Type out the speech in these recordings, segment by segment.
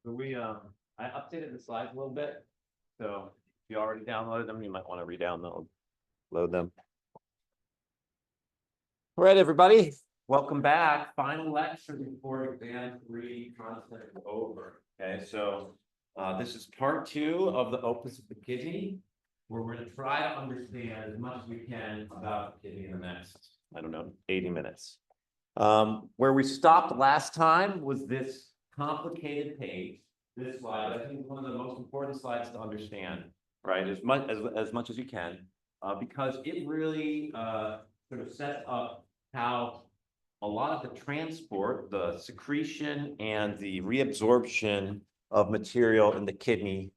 So I updated the slides a little bit. So if you already downloaded them, you might want to re-download them. All right, everybody, welcome back. Final lecture before exam 3 content is over. Okay, so this is part 2 of the opus of the kidney, where we're going to try to understand as much as we can about the kidney in the next, 80 minutes. Where we stopped last time was this complicated page. This slide, I think, is one of the most important slides to understand, right? As much as you can, because it really sort of sets up how a lot of the transport, the secretion, and the reabsorption of material in the kidney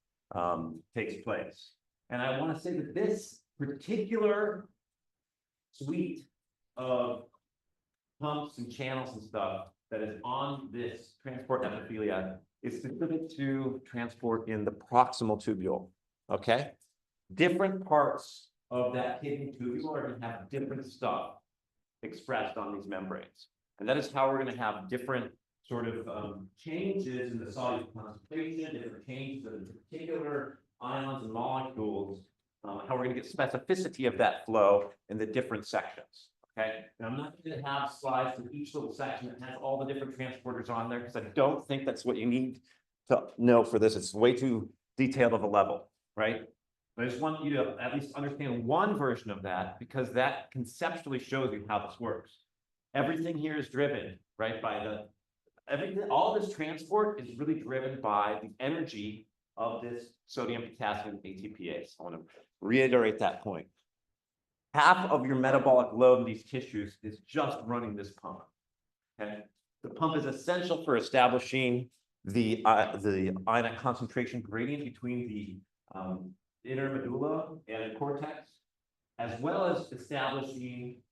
takes place. And I want to say that this particular suite of pumps and channels and stuff that is on this transport epithelia is specific to transport in the proximal tubule, okay? Different parts of that kidney tubule are going to have different stuff expressed on these membranes. And that is how we're going to have different sort of changes in the soluble concentration, different changes in particular ions and molecules, how we're going to get specificity of that flow in the different sections. Okay, and I'm not going to have slides for each little section that has all the different transporters on there because I don't think that's what you need to know for this. It's way too detailed of a level, right? But I just want you to at least understand one version of that because that conceptually shows you how this works. Everything here is driven, right, by all this transport is really driven by the energy of this sodium potassium ATPase. I want to reiterate that point. Half of your metabolic load in these tissues is just running this pump. Okay, the pump is essential for establishing the ionic concentration gradient between the inner medulla and cortex, as well as establishing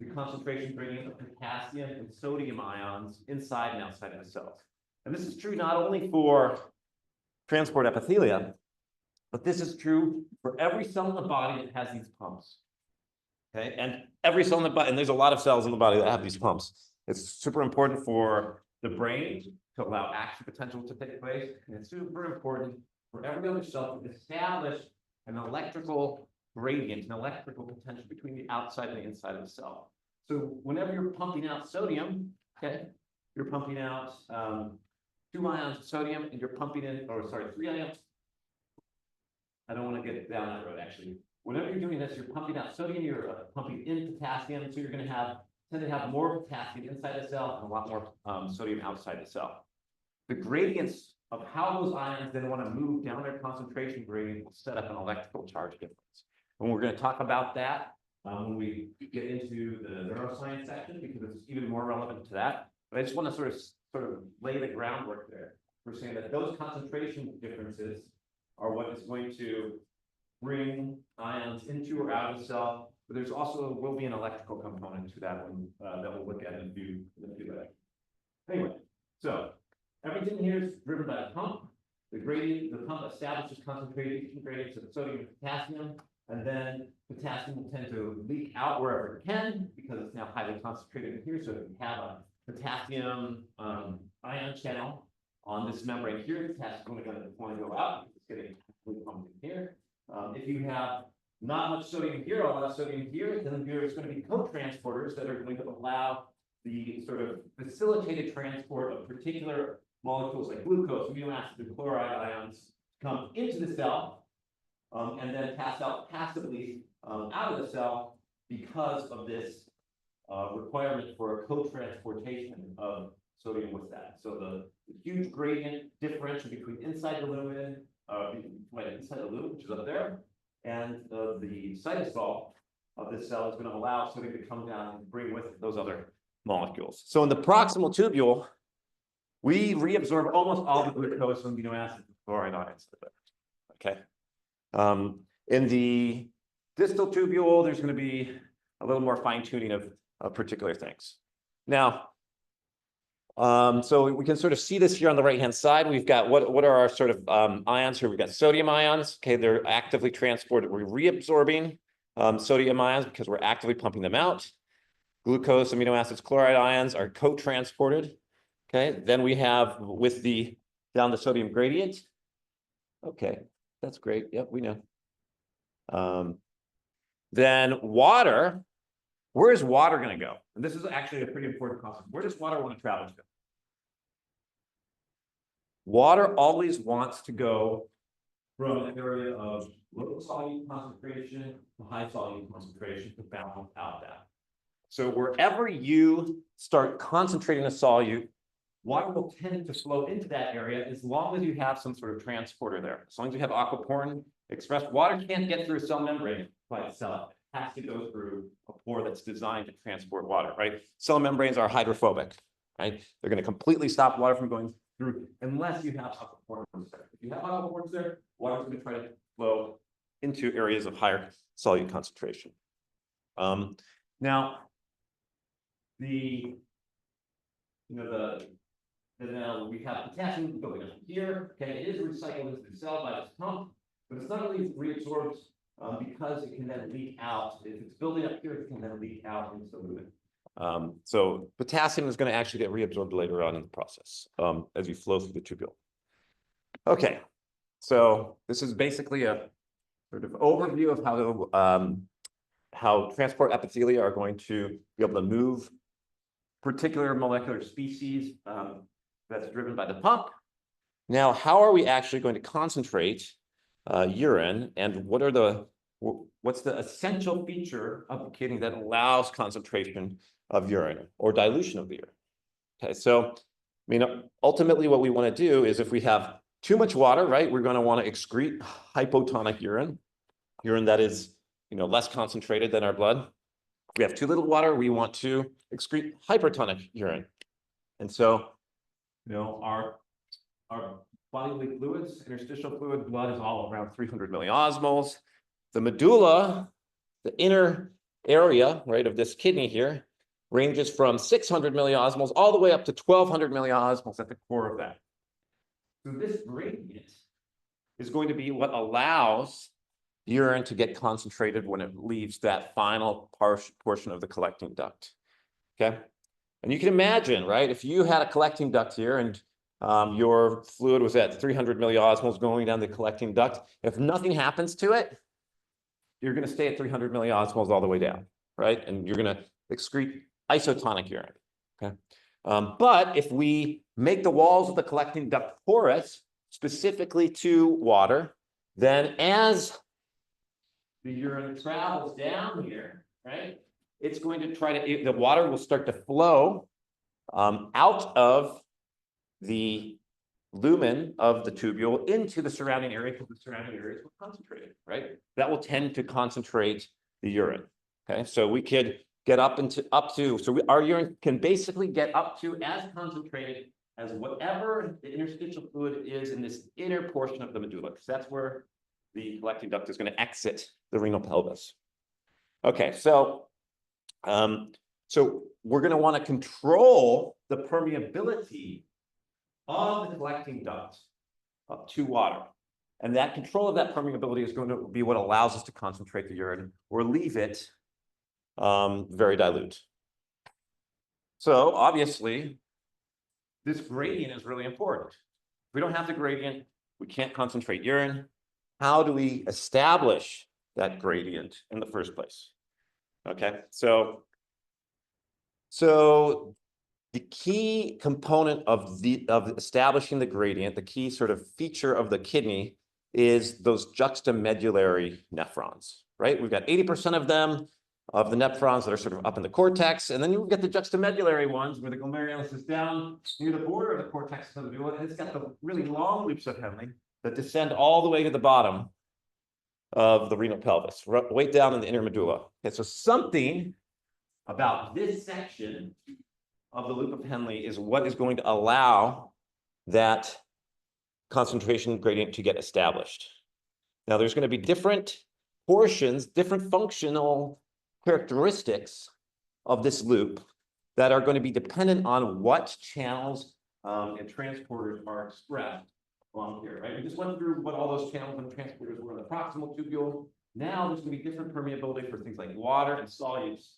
the concentration gradient of potassium and sodium ions inside and outside of the cells. And this is true not only for transport epithelia, but this is true for every cell in the body that has these pumps. Okay, and every cell in the body, and there's a lot of cells in the body that have these pumps. It's super important for the brain to allow action potential to take place, and it's super important for every other cell to establish an electrical gradient, an electrical potential between the outside and the inside of the cell. So whenever you're pumping out sodium, okay, you're pumping out 2 ions of sodium, and you're pumping in, or sorry, 3 ions. I don't want to get down that road, actually. Whenever you're doing this, you're pumping out sodium, you're pumping in potassium, so you're going to tend to have more potassium inside the cell and a lot more sodium outside the cell. The gradients of how those ions then want to move down their concentration gradient will set up an electrical charge difference. And we're going to talk about that when we get into the neuroscience section because it's even more relevant to that. But I just want to sort of lay the groundwork there. We're saying that those concentration differences are what is going to bring ions into or out of the cell, but there's also will be an electrical component to that one that we'll look at in a few minutes. Anyway, so everything here is driven by the pump. The pump establishes concentration gradients of sodium and potassium, and then potassium will tend to leak out wherever it can because it's now highly concentrated in here. So if you have a potassium ion channel on this membrane here, potassium is going to go out. It's getting pumped in here. If you have not much sodium here, a lot of sodium here, then there's going to be co-transporters that are going to allow the sort of facilitated transport of particular molecules like glucose, amino acids, and chloride ions to come into the cell and then pass out passively out of the cell because of this requirement for a co-transportation of sodium with that. So the huge gradient differential between inside the lumen, inside the loop, which is up there, and the cytosol of this cell is going to allow sodium to come down and bring with it those other molecules. So in the proximal tubule, we reabsorb almost all the glucose and amino acids and chloride ions. Okay. In the distal tubule, there's going to be a little more fine tuning of particular things. Now, so we can sort of see this here on the right-hand side. We've got what are our sort of ions here? We've got sodium ions. Okay, they're actively transported. We're reabsorbing sodium ions because we're actively pumping them out. Glucose, amino acids, chloride ions are co-transported. Okay, then we have with the down the sodium gradient. Okay, that's great. Yep, we know. Then water, where is water going to go? And this is actually a pretty important concept. Where does water want to travel to? Water always wants to go from an area of low solute concentration to high solute concentration to balance out that. So wherever you start concentrating a solute, water will tend to flow into that area as long as you have some sort of transporter there. As long as you have aquaporin expressed, water can't get through a cell membrane by itself. It has to go through a pore that's designed to transport water, right? Cell membranes are hydrophobic, right? They're going to completely stop water from going through unless you have aquaporins there. If you have aquaporins there, water's going to try to flow into areas of higher solute concentration. Now, then now we have potassium going up here. Okay, it is recycled into the cell by this pump, but it's not really reabsorbed because it can then leak out. If it's building up here, it can then leak out into the lumen. So potassium is going to actually get reabsorbed later on in the process as you flow through the tubule. Okay, so this is basically a sort of overview of how transport epithelia are going to be able to move particular molecular species that's driven by the pump. Now, how are we actually going to concentrate urine, and what's the essential feature of the kidney that allows concentration of urine or dilution of the urine? Okay, so I mean, ultimately what we want to do is if we have too much water, right, we're going to want to excrete hypotonic urine that is, less concentrated than our blood. If we have too little water, we want to excrete hypertonic urine. And so, our bodily fluids, interstitial fluid, blood is all around 300 milliosmoles. The medulla, the inner area, right, of this kidney here, ranges from 600 milliosmoles all the way up to 1200 milliosmoles at the core of that. So this gradient is going to be what allows urine to get concentrated when it leaves that final portion of the collecting duct. Okay, and you can imagine, right, if you had a collecting duct here and your fluid was at 300 milliosmoles going down the collecting duct, if nothing happens to it, you're going to stay at 300 milliosmoles all the way down, right? And you're going to excrete isotonic urine. Okay, but if we make the walls of the collecting duct porous, specifically to water, then as the urine travels down here, right, it's going to the water will start to flow out of the lumen of the tubule into the surrounding area because the surrounding areas will concentrate, right? That will tend to concentrate the urine. Okay, so we could get our urine can basically get up to as concentrated as whatever the interstitial fluid is in this inner portion of the medulla, because that's where the collecting duct is going to exit the renal pelvis. Okay, so we're going to want to control the permeability of the collecting duct to water. And that control of that permeability is going to be what allows us to concentrate the urine or leave it very dilute. So obviously, this gradient is really important. If we don't have the gradient, we can't concentrate urine. How do we establish that gradient in the first place? Okay, so the key component of establishing the gradient, the key sort of feature of the kidney is those juxtamedullary nephrons, right? We've got 80% of them, of the nephrons that are sort of up in the cortex, and then you get the juxtamedullary ones where the glomerulus is down near the border of the cortex of the medulla, and it's got the really long loops of Henle that descend all the way to the bottom of the renal pelvis, way down in the inner medulla. Okay, so something about this section of the loop of Henle is what is going to allow that concentration gradient to get established. Now, there's going to be different portions, different functional characteristics of this loop that are going to be dependent on what channels and transporters are expressed along here, right? We just went through what all those channels and transporters were in the proximal tubule. Now there's going to be different permeability for things like water and solutes,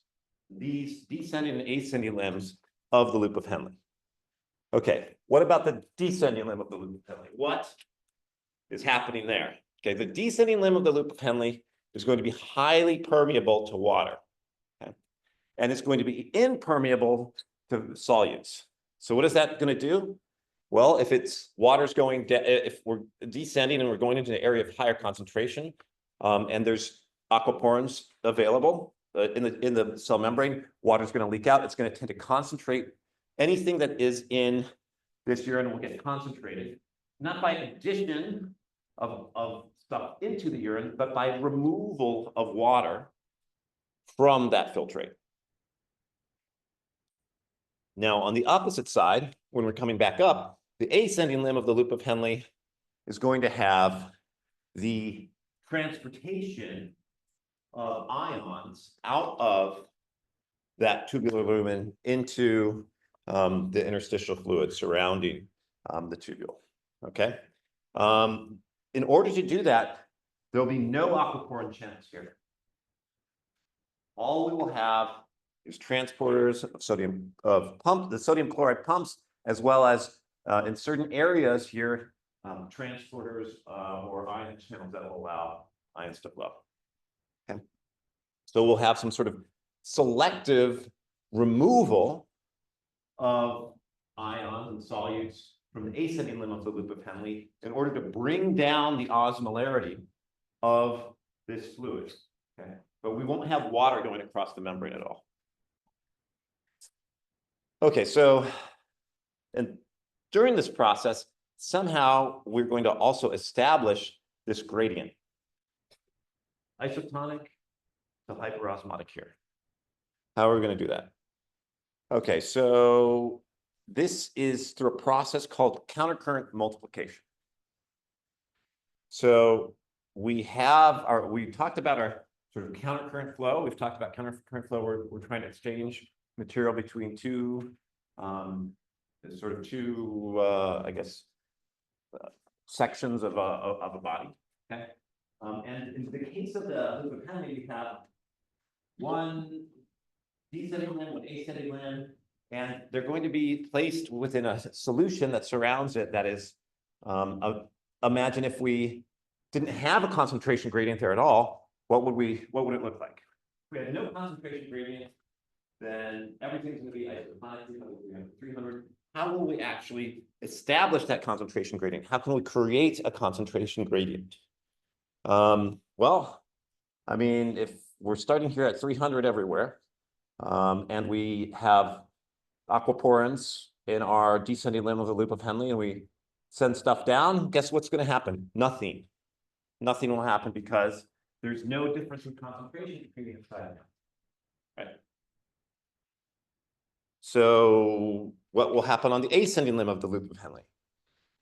these descending and ascending limbs of the loop of Henle. Okay, what about the descending limb of the loop of Henle? What is happening there? Okay, the descending limb of the loop of Henle is going to be highly permeable to water. Okay? And it's going to be impermeable to solutes. So what is that going to do? Well, if it's water's going, if we're descending and we're going into an area of higher concentration, and there's aquaporins available in the cell membrane, water's going to leak out. It's going to tend to concentrate. Anything that is in this urine will get concentrated, not by addition of stuff into the urine, but by removal of water from that filtrate. Now, on the opposite side, when we're coming back up, the ascending limb of the loop of Henle is going to have the transportation of ions out of that tubular lumen into the interstitial fluid surrounding the tubule. Okay. In order to do that, there'll be no aquaporin channels here. All we will have is transporters of the sodium chloride pumps, as well as in certain areas here, transporters or ion channels that will allow ions to flow. Okay. So we'll have some sort of selective removal of ions and solutes from the ascending limb of the loop of Henle in order to bring down the osmolarity of this fluid. Okay. But we won't have water going across the membrane at all. Okay, so and during this process, somehow we're going to also establish this gradient. Isotonic to hyperosmotic here. How are we going to do that? Okay, so this is through a process called countercurrent multiplication. So we talked about our sort of countercurrent flow. We've talked about countercurrent flow. We're trying to exchange material between two, I guess, sections of a body. Okay, and in the case of the loop of Henle, you have one descending limb, one ascending limb, and they're going to be placed within a solution that surrounds it. That is, imagine if we didn't have a concentration gradient there at all, what would it look like? If we had no concentration gradient, then everything's going to be isotonic. We have 300. How will we actually establish that concentration gradient? How can we create a concentration gradient? Well, I mean, if we're starting here at 300 everywhere, and we have aquaporins in our descending limb of the loop of Henle, and we send stuff down, guess what's going to happen? Nothing. Nothing will happen because there's no difference in concentration between the inside and out. Right? So what will happen on the ascending limb of the loop of Henle?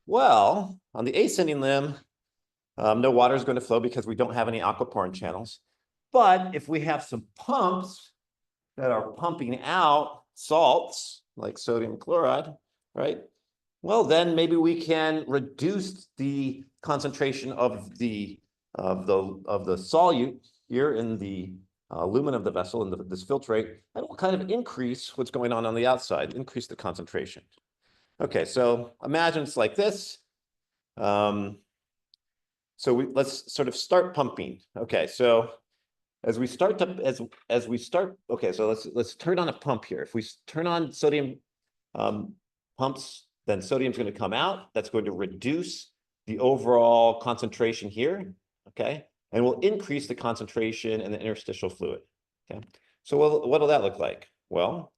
Well, on the ascending limb, no water is going to flow because we don't have any aquaporin channels. But if we have some pumps that are pumping out salts like sodium chloride, right? Well, then maybe we can reduce the concentration of the solute here in the lumen of the vessel in this filtrate, and will kind of increase what's going on the outside, increase the concentration. Okay, so imagine it's like this. So let's sort of start pumping. Okay, so as we start, okay, so let's turn on a pump here. If we turn on sodium pumps, then sodium's going to come out. That's going to reduce the overall concentration here, okay? And will increase the concentration in the interstitial fluid, okay? So what will that look like? Well,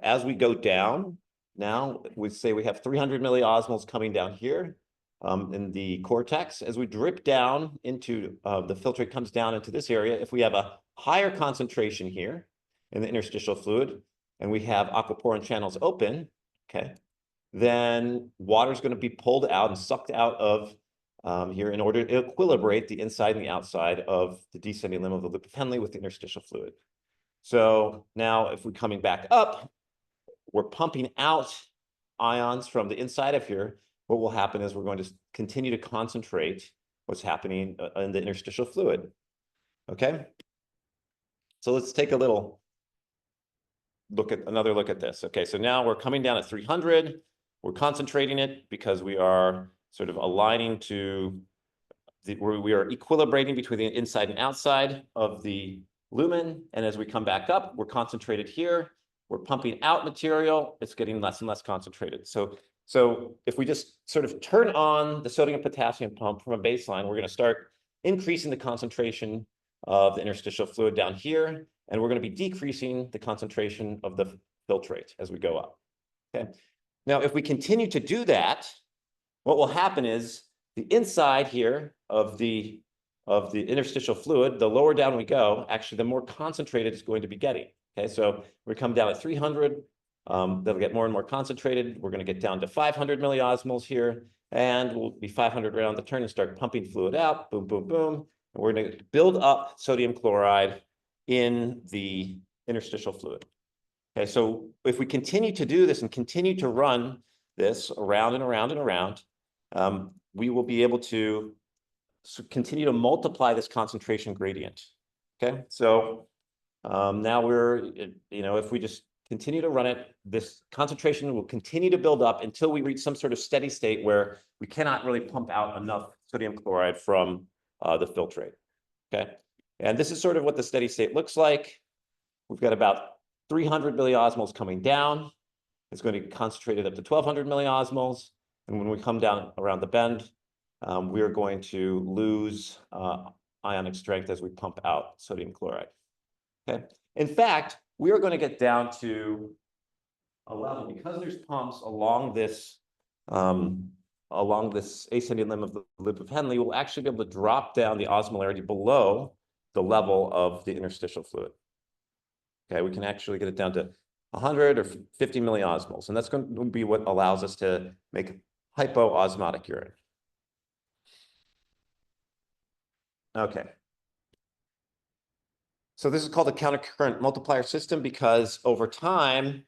as we go down, now we say we have 300 milliosmoles coming down here in the cortex. As we drip down into, the filtrate comes down into this area, if we have a higher concentration here in the interstitial fluid, and we have aquaporin channels open, okay, then water is going to be pulled out and sucked out of here in order to equilibrate the inside and the outside of the descending limb of the loop of Henle with the interstitial fluid. So now if we're coming back up, we're pumping out ions from the inside of here. What will happen is we're going to continue to concentrate what's happening in the interstitial fluid. Okay. So let's take a little another look at this. Okay, so now we're coming down at 300. We're concentrating it because we are sort of aligning to we are equilibrating between the inside and outside of the lumen. And as we come back up, we're concentrated here. We're pumping out material. It's getting less and less concentrated. So if we just sort of turn on the sodium potassium pump from a baseline, we're going to start increasing the concentration of the interstitial fluid down here. And we're going to be decreasing the concentration of the filtrate as we go up. Okay. Now, if we continue to do that, what will happen is the inside here of the interstitial fluid, the lower down we go, actually, the more concentrated it's going to be getting. Okay, so we come down at 300, they'll get more and more concentrated. We're going to get down to 500 milliosmoles here, and we'll be 500 around the turn and start pumping fluid out. Boom, boom, boom. And we're going to build up sodium chloride in the interstitial fluid. Okay, so if we continue to do this and continue to run this around and around and around, we will be able to continue to multiply this concentration gradient. Okay, so now we're, if we just continue to run it, this concentration will continue to build up until we reach some sort of steady state where we cannot really pump out enough sodium chloride from the filtrate. Okay, and this is sort of what the steady state looks like. We've got about 300 milliosmoles coming down. It's going to be concentrated up to 1200 milliosmoles. And when we come down around the bend, we're going to lose ionic strength as we pump out sodium chloride. Okay. In fact, we are going to get down to a level, because there's pumps along this ascending limb of the loop of Henle, we'll actually be able to drop down the osmolarity below the level of the interstitial fluid. Okay, we can actually get it down to 100 or 50 milliosmoles, and that's going to be what allows us to make hypoosmotic urine. Okay. So this is called a countercurrent multiplier system because over time,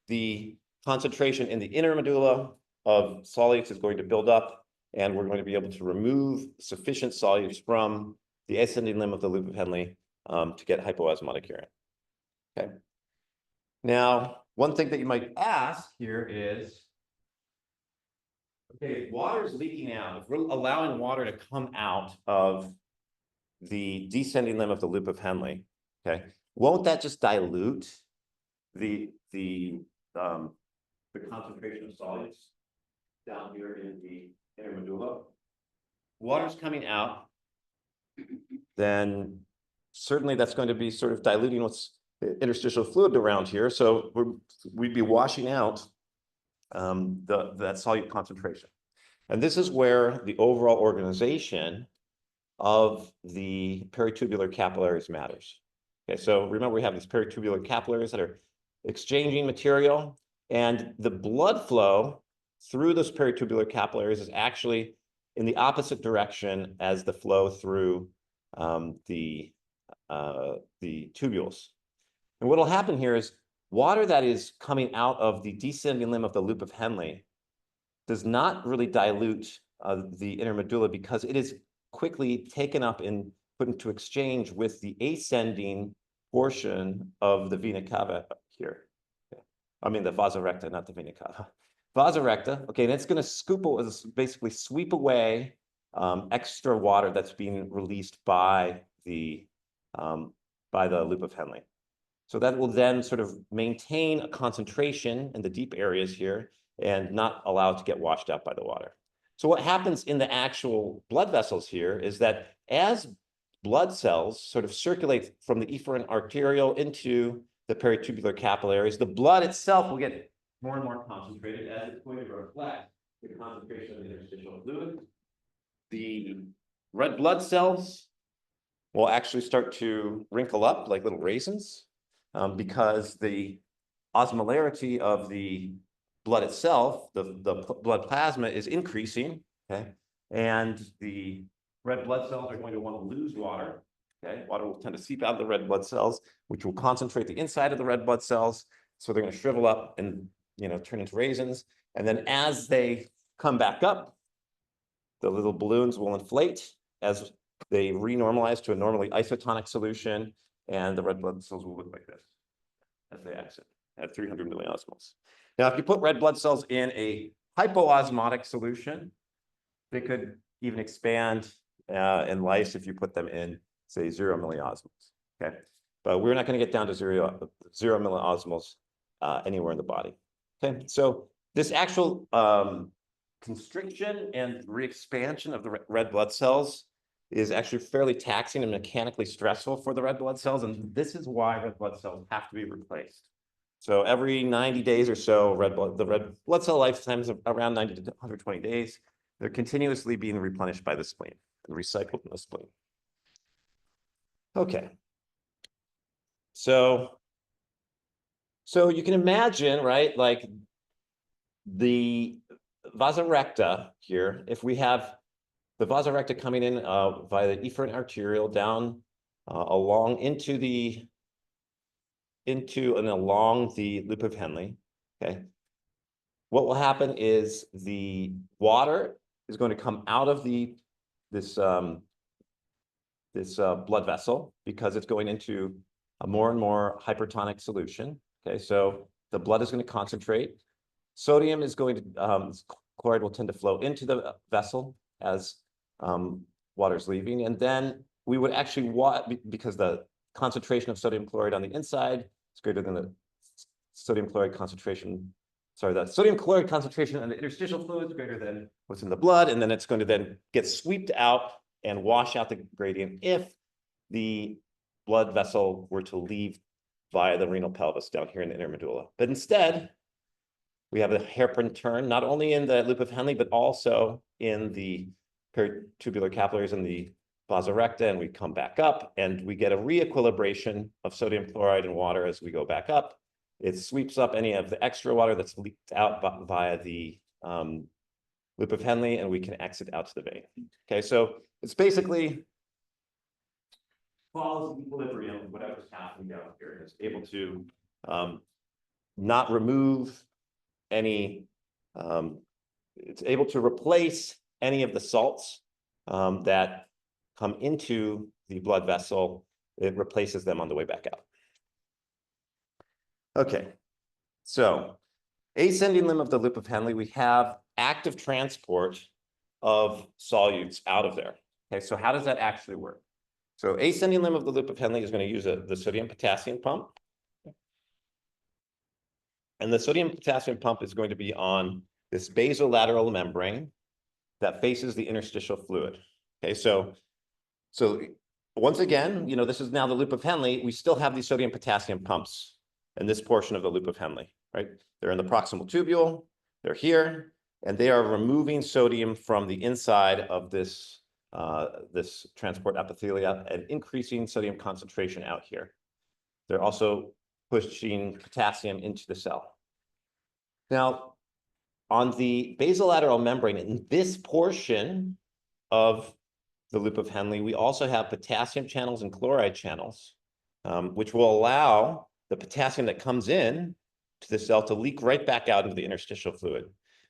the concentration in the inner medulla of solutes is going to build up, and we're going to be able to remove sufficient solutes from the ascending limb of the loop of Henle to get hypoosmotic urine. Okay. Now, one thing that you might ask here is, okay, if water is leaking out, if we're allowing water to come out of the descending limb of the loop of Henle, okay, won't that just dilute the concentration of solutes down here in the inner medulla? Water's coming out, then certainly that's going to be sort of diluting what's interstitial fluid around here. So we'd be washing out that solute concentration. And this is where the overall organization of the peritubular capillaries matters. Okay, so remember we have these peritubular capillaries that are exchanging material, and the blood flow through those peritubular capillaries is actually in the opposite direction as the flow through the tubules. And what will happen here is water that is coming out of the descending limb of the loop of Henle does not really dilute the inner medulla because it is quickly taken up and put into exchange with the ascending portion of the vena cava here. Okay. I mean the vasa recta, not the vena cava. Vasa recta, okay, and it's going to basically sweep away extra water that's being released by the loop of Henle. So that will then sort of maintain a concentration in the deep areas here and not allow it to get washed out by the water. So what happens in the actual blood vessels here is that as blood cells sort of circulate from the efferent arteriole into the peritubular capillaries, the blood itself will get more and more concentrated as it's going to reflect the concentration of the interstitial fluid. The red blood cells will actually start to wrinkle up like little raisins because the osmolarity of the blood itself, the blood plasma is increasing, okay? And the red blood cells are going to want to lose water, okay? Water will tend to seep out of the red blood cells, which will concentrate the inside of the red blood cells. So they're going to shrivel up and, turn into raisins. And then as they come back up, the little balloons will inflate as they renormalize to a normally isotonic solution, and the red blood cells will look like this as they exit at 300 milliosmoles. Now, if you put red blood cells in a hypoosmotic solution. They could even expand in lice if you put them in, say, 0 milliosmoles. Okay, but we're not going to get down to zero milliosmoles anywhere in the body. Okay, so this actual constriction and re-expansion of the red blood cells is actually fairly taxing and mechanically stressful for the red blood cells, and this is why red blood cells have to be replaced. So every 90 days or so, the red blood cell lifetime is around 90 to 120 days. They're continuously being replenished by the spleen and recycled in the spleen. Okay. So you can imagine, right, like the vasa recta here, if we have the vasa recta coming in via the efferent arteriole down along along the loop of Henle, okay, what will happen is the water is going to come out of this blood vessel because it's going into a more and more hypertonic solution. Okay, so the blood is going to concentrate. Sodium is going to, chloride will tend to flow into the vessel as water is leaving. And then we would actually because the concentration of sodium chloride on the inside is greater than the sodium chloride concentration. Sorry, the sodium chloride concentration in the interstitial fluid is greater than what's in the blood. And then it's going to then get swept out and wash out the gradient if the blood vessel were to leave via the renal pelvis down here in the inner medulla. But instead, we have a hairpin turn, not only in the loop of Henle, but also in the peritubular capillaries and the vasa recta, and we come back up, and we get a re-equilibration of sodium chloride and water as we go back up. It sweeps up any of the extra water that's leaked out via the loop of Henle, and we can exit out to the vein. Okay, so it's basically follows equilibrium, whatever's happening down here, and is able to not remove any, it's able to replace any of the salts that come into the blood vessel. It replaces them on the way back out. Okay, so ascending limb of the loop of Henle, we have active transport of solutes out of there. Okay, so how does that actually work? So ascending limb of the loop of Henle is going to use the sodium-potassium pump. And the sodium-potassium pump is going to be on this basolateral membrane that faces the interstitial fluid. Okay, so once again, this is now the loop of Henle. We still have these sodium-potassium pumps in this portion of the loop of Henle, right? They're in the proximal tubule, they're here, and they are removing sodium from the inside of this transport epithelia and increasing sodium concentration out here. They're also pushing potassium into the cell. Now, on the basolateral membrane, in this portion of the loop of Henle, we also have potassium channels and chloride channels, which will allow the potassium that comes in to the cell to leak right back out into the interstitial fluid.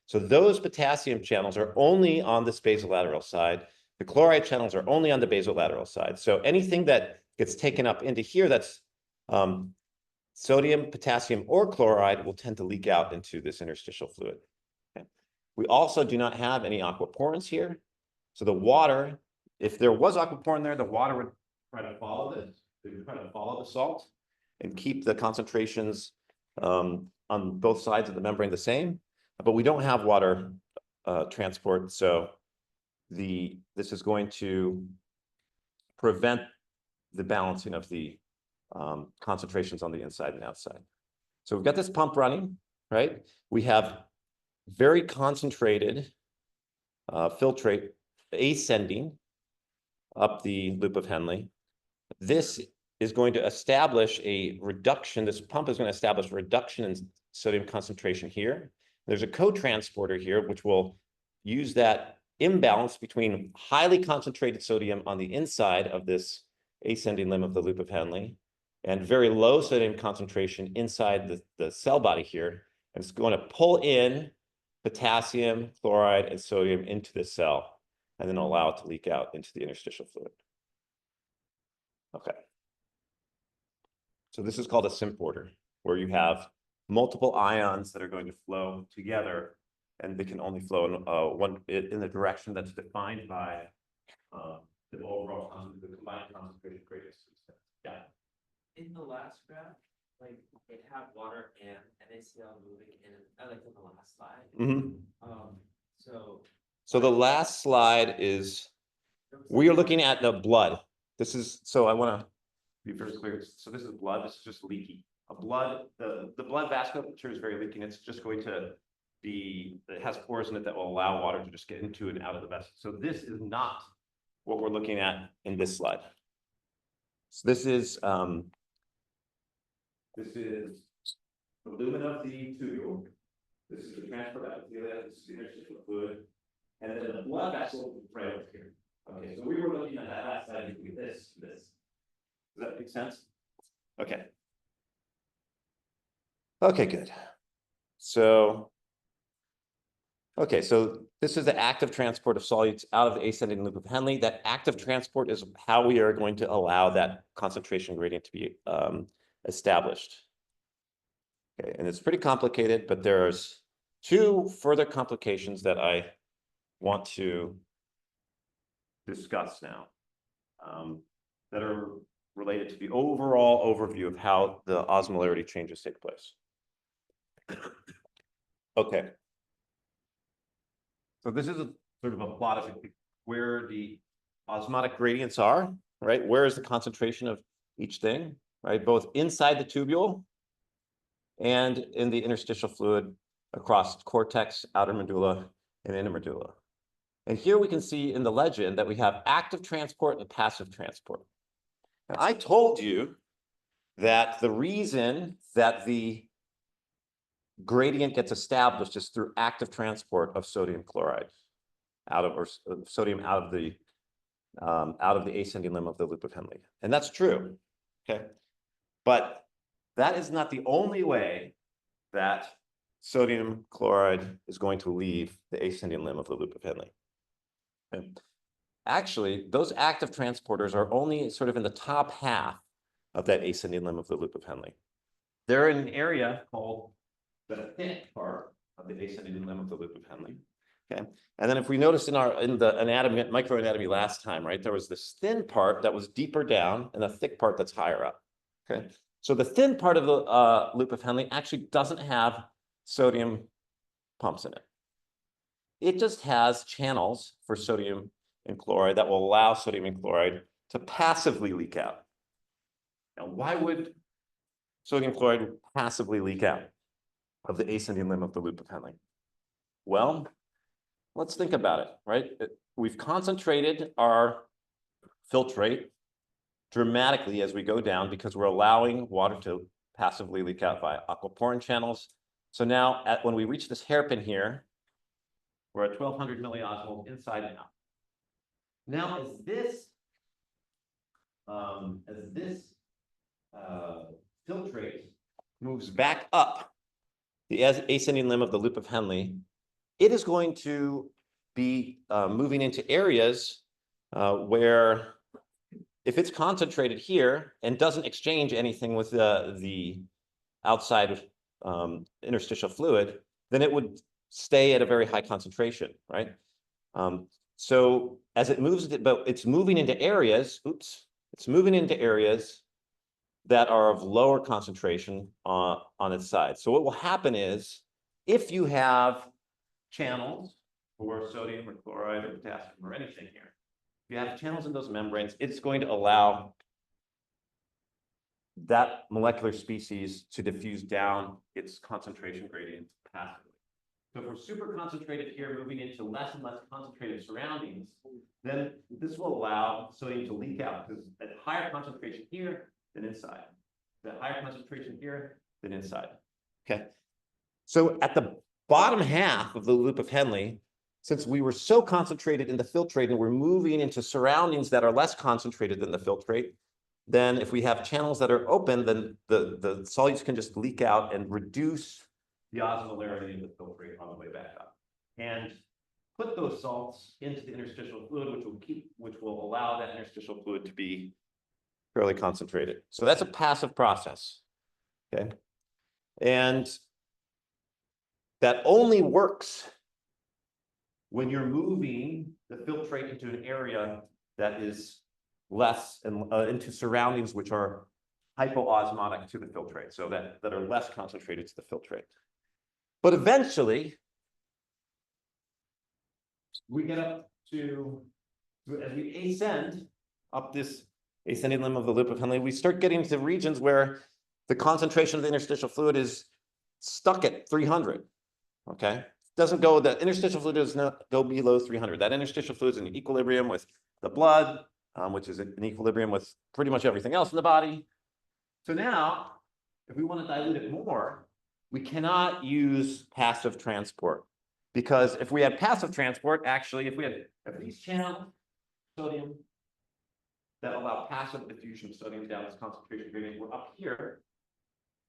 So those potassium channels are only on this basolateral side. The chloride channels are only on the basolateral side. So anything that gets taken up into here that's sodium, potassium, or chloride will tend to leak out into this interstitial fluid. Okay. We also do not have any aquaporins here. So the water, if there was aquaporin there, the water would try to follow this. They would try to follow the salt and keep the concentrations on both sides of the membrane the same. But we don't have water transport, so this is going to prevent the balancing of the concentrations on the inside and outside. So we've got this pump running, right? We have very concentrated filtrate ascending up the loop of Henle. This is going to establish a reduction. This pump is going to establish a reduction in sodium concentration here. There's a co-transporter here, which will use that imbalance between highly concentrated sodium on the inside of this ascending limb of the loop of Henle and very low sodium concentration inside the cell body here. And it's going to pull in potassium, chloride, and sodium into the cell, and then allow it to leak out into the interstitial fluid. Okay. So this is called a symporter, where you have multiple ions that are going to flow together and they can only flow in the direction that's defined by the overall the combined concentration gradient. Yeah. In the last graph, like it had water and NaCl moving in, like in the last slide. So the last slide is, we are looking at the blood. This is, so I want to be very clear. So this is blood. This is just leaky. The blood vasculature is very leaky, and it's just going to be, it has pores in it that will allow water to just get into and out of the vessel. So this is not what we're looking at in this slide. So this is the lumen of the tubule. This is the transport epithelium. This is the interstitial fluid, and then the blood vessel is right over here. Okay, so we were looking at that last slide. You can this. Does that make sense? Okay. Okay, good. So, okay, so this is the active transport of solutes out of the ascending loop of Henle. That active transport is how we are going to allow that concentration gradient to be established. Okay, and it's pretty complicated, but there's two further complications that I want to discuss now that are related to the overall overview of how the osmolarity changes take place. Okay. So this is a sort of a plot of where the osmotic gradients are, right? Where is the concentration of each thing, right? Both inside the tubule and in the interstitial fluid across cortex, outer medulla, and inner medulla. And here we can see in the legend that we have active transport and passive transport. Now, I told you that the reason that the gradient gets established is through active transport of sodium chloride sodium out of the ascending limb of the loop of Henle. And that's true, okay? But that is not the only way that sodium chloride is going to leave the ascending limb of the loop of Henle. Okay. Actually, those active transporters are only sort of in the top half of that ascending limb of the loop of Henle. They're in an area called the thick part of the ascending limb of the loop of Henle. Okay, and then if we noticed in the anatomy, microanatomy last time, right, there was this thin part that was deeper down and a thick part that's higher up. Okay, so the thin part of the loop of Henle actually doesn't have sodium pumps in it. It just has channels for sodium and chloride that will allow sodium and chloride to passively leak out. Now, why would sodium chloride passively leak out of the ascending limb of the loop of Henle? Well, let's think about it, right? We've concentrated our filtrate dramatically as we go down because we're allowing water to passively leak out via aquaporin channels. So now when we reach this hairpin here, we're at 1200 milliosmoles inside and out. Now, as this filtrate moves back up the ascending limb of the loop of Henle, it is going to be moving into areas where if it's concentrated here and doesn't exchange anything with the outside interstitial fluid, then it would stay at a very high concentration, right? So as it moves, but it's moving into areas, it's moving into areas that are of lower concentration on its side. So what will happen is, if you have channels for sodium or chloride or potassium or anything here, if you have channels in those membranes, it's going to allow that molecular species to diffuse down its concentration gradient passively. So if we're super concentrated here, moving into less and less concentrated surroundings, then this will allow sodium to leak out, because at higher concentration here than inside, the higher concentration here than inside. Okay. So at the bottom half of the loop of Henle, since we were so concentrated in the filtrate and we're moving into surroundings that are less concentrated than the filtrate, then if we have channels that are open, then the solutes can just leak out and reduce the osmolarity of the filtrate on the way back up, and put those salts into the interstitial fluid, which will allow that interstitial fluid to be fairly concentrated. So that's a passive process, okay? And that only works when you're moving the filtrate into an area that is less and into surroundings which are hypoosmotic to the filtrate, so that are less concentrated to the filtrate. But eventually, we get up to, as we ascend up this ascending limb of the loop of Henle, we start getting to regions where the concentration of the interstitial fluid is stuck at 300, okay? Doesn't go, the interstitial fluid does not go below 300. That interstitial fluid is in equilibrium with the blood, which is in equilibrium with pretty much everything else in the body. So now, if we want to dilute it more, we cannot use passive transport. Because if we had passive transport, actually, if these channels, sodium, that allow passive diffusion of sodium down this concentration gradient, we're up here,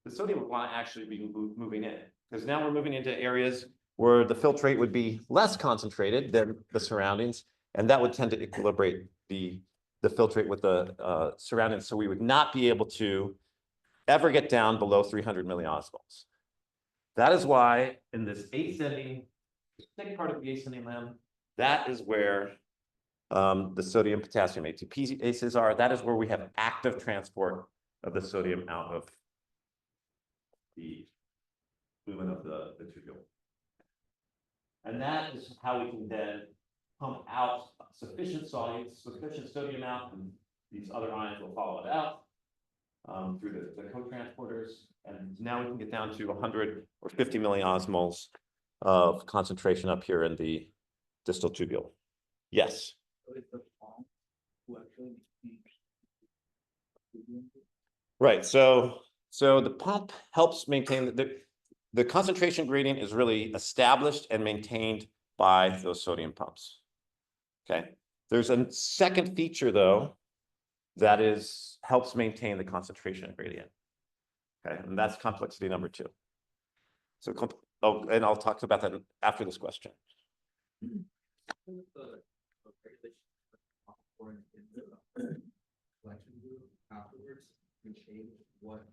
the sodium would want to actually be moving in. Because now we're moving into areas where the filtrate would be less concentrated than the surroundings, and that would tend to equilibrate the filtrate with the surroundings. So we would not be able to ever get down below 300 milliosmoles. That is why in this ascending, thick part of the ascending limb, that is where the sodium potassium ATPases are. That is where we have active transport of the sodium out of the lumen of the tubule. And that is how we can then pump out sufficient solutes, sufficient sodium out, and these other ions will follow it out through the co-transporters. And now we can get down to 100 or 50 milliosmoles of concentration up here in the distal tubule. Yes. Right. So the pump helps maintain the concentration gradient is really established and maintained by those sodium pumps. Okay. There's a second feature though that helps maintain the concentration gradient. Okay, and that's complexity number 2. So, and I'll talk about that after this question. Afterwards, you change what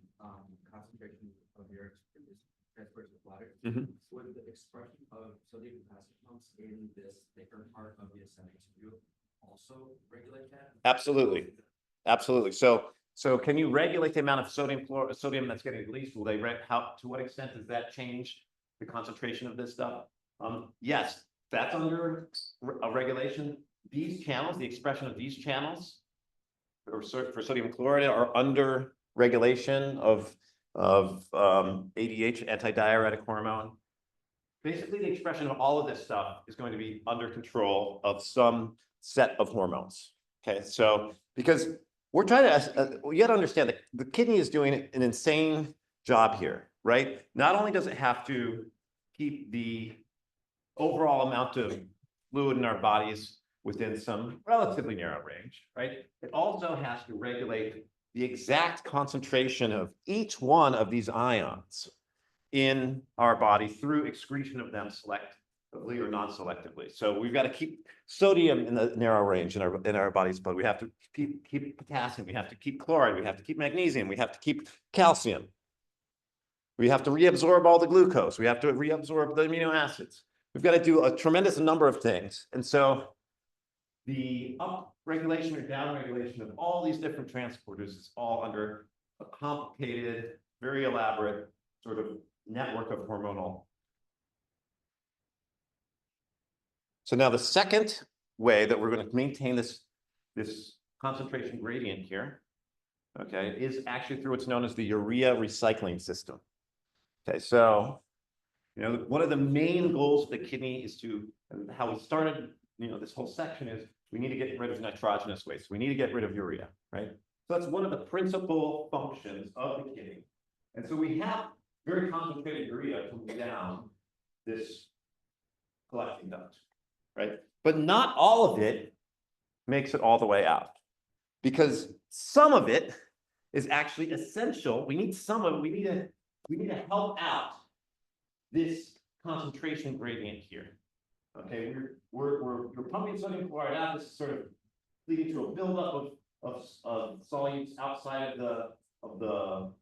concentration of your transport to bladder. Would the expression of sodium potassium pumps in this thicker part of the ascending tubule also regulate that? Absolutely, absolutely. So can you regulate the amount of sodium that's getting released? Will they to what extent does that change the concentration of this stuff? Yes, that's under a regulation. These channels, the expression of these channels for sodium chloride are under regulation of ADH, antidiuretic hormone. Basically, the expression of all of this stuff is going to be under control of some set of hormones. Okay, so because we're trying to, you got to understand that the kidney is doing an insane job here, right? Not only does it have to keep the overall amount of fluid in our bodies within some relatively narrow range, right? It also has to regulate the exact concentration of each one of these ions in our body through excretion of them selectively or non-selectively. So we've got to keep sodium in the narrow range in our body's blood. We have to keep potassium, we have to keep chloride, we have to keep magnesium, we have to keep calcium. We have to reabsorb all the glucose, we have to reabsorb the amino acids. We've got to do a tremendous number of things. And so the up-regulation or down-regulation of all these different transporters is all under a complicated, very elaborate sort of network of hormonal. So now the second way that we're going to maintain this concentration gradient here, okay, is actually through what's known as the urea recycling system. Okay, so one of the main goals of the kidney is and how we started, this whole section is we need to get rid of nitrogenous waste. We need to get rid of urea, right? So that's one of the principal functions of the kidney. And so we have very concentrated urea coming down this collecting duct, right? But not all of it makes it all the way out because some of it is actually essential. We need to help out this concentration gradient here. Okay, we're pumping sodium chloride out. This is sort of leading to a buildup of solutes outside of the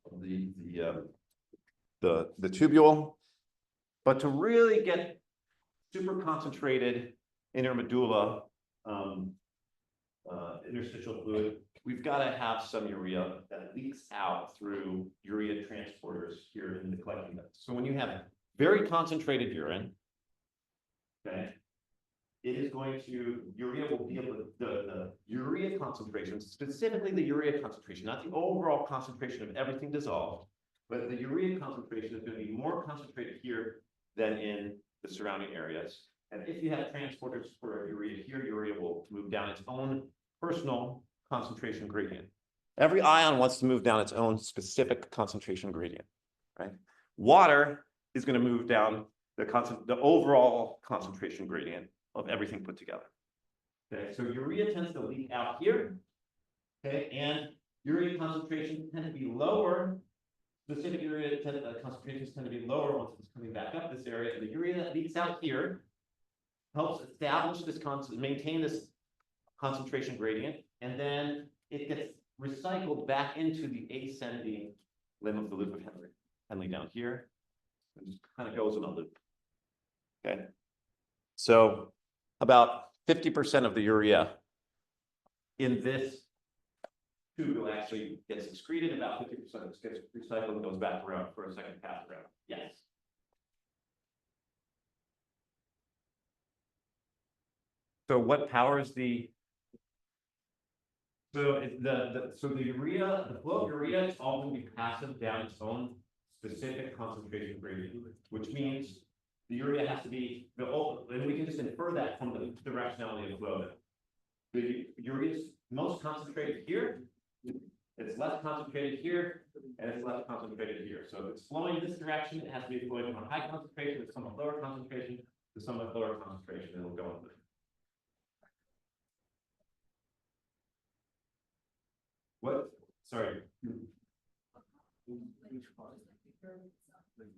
tubule. But to really get super concentrated intermedulla, interstitial fluid, we've got to have some urea that leaks out through urea transporters here in the collecting duct. So when you have very concentrated urine, okay, it is going to, urea will be able to, the urea concentration, specifically the urea concentration, not the overall concentration of everything dissolved, but the urea concentration is going to be more concentrated here than in the surrounding areas. And if you have transporters for urea here, urea will move down its own personal concentration gradient. Every ion wants to move down its own specific concentration gradient, right? Water is going to move down the overall concentration gradient of everything put together. Okay, so urea tends to leak out here. Okay, and urea concentrations tend to be lower. Specific urea concentrations tend to be lower once it's coming back up this area. And the urea that leaks out here helps establish this maintain this concentration gradient, and then it gets recycled back into the ascending limb of the loop of Henle down here. It just kind of goes in a loop. Okay, so about 50% of the urea in this tube will actually get excreted. About 50% gets recycled and goes back around for a second pass around. Yes. So what powers the? So the urea, the flow of urea is all going to be passive down its own specific concentration gradient, which means the urea has to be and we can just infer that from the directionality of flow. The urea is most concentrated here, it's less concentrated here, and it's less concentrated here. So if it's flowing this direction, it has to be flowing from a high concentration to somewhat lower concentration to somewhat lower concentration, and it'll go into it. What? Sorry.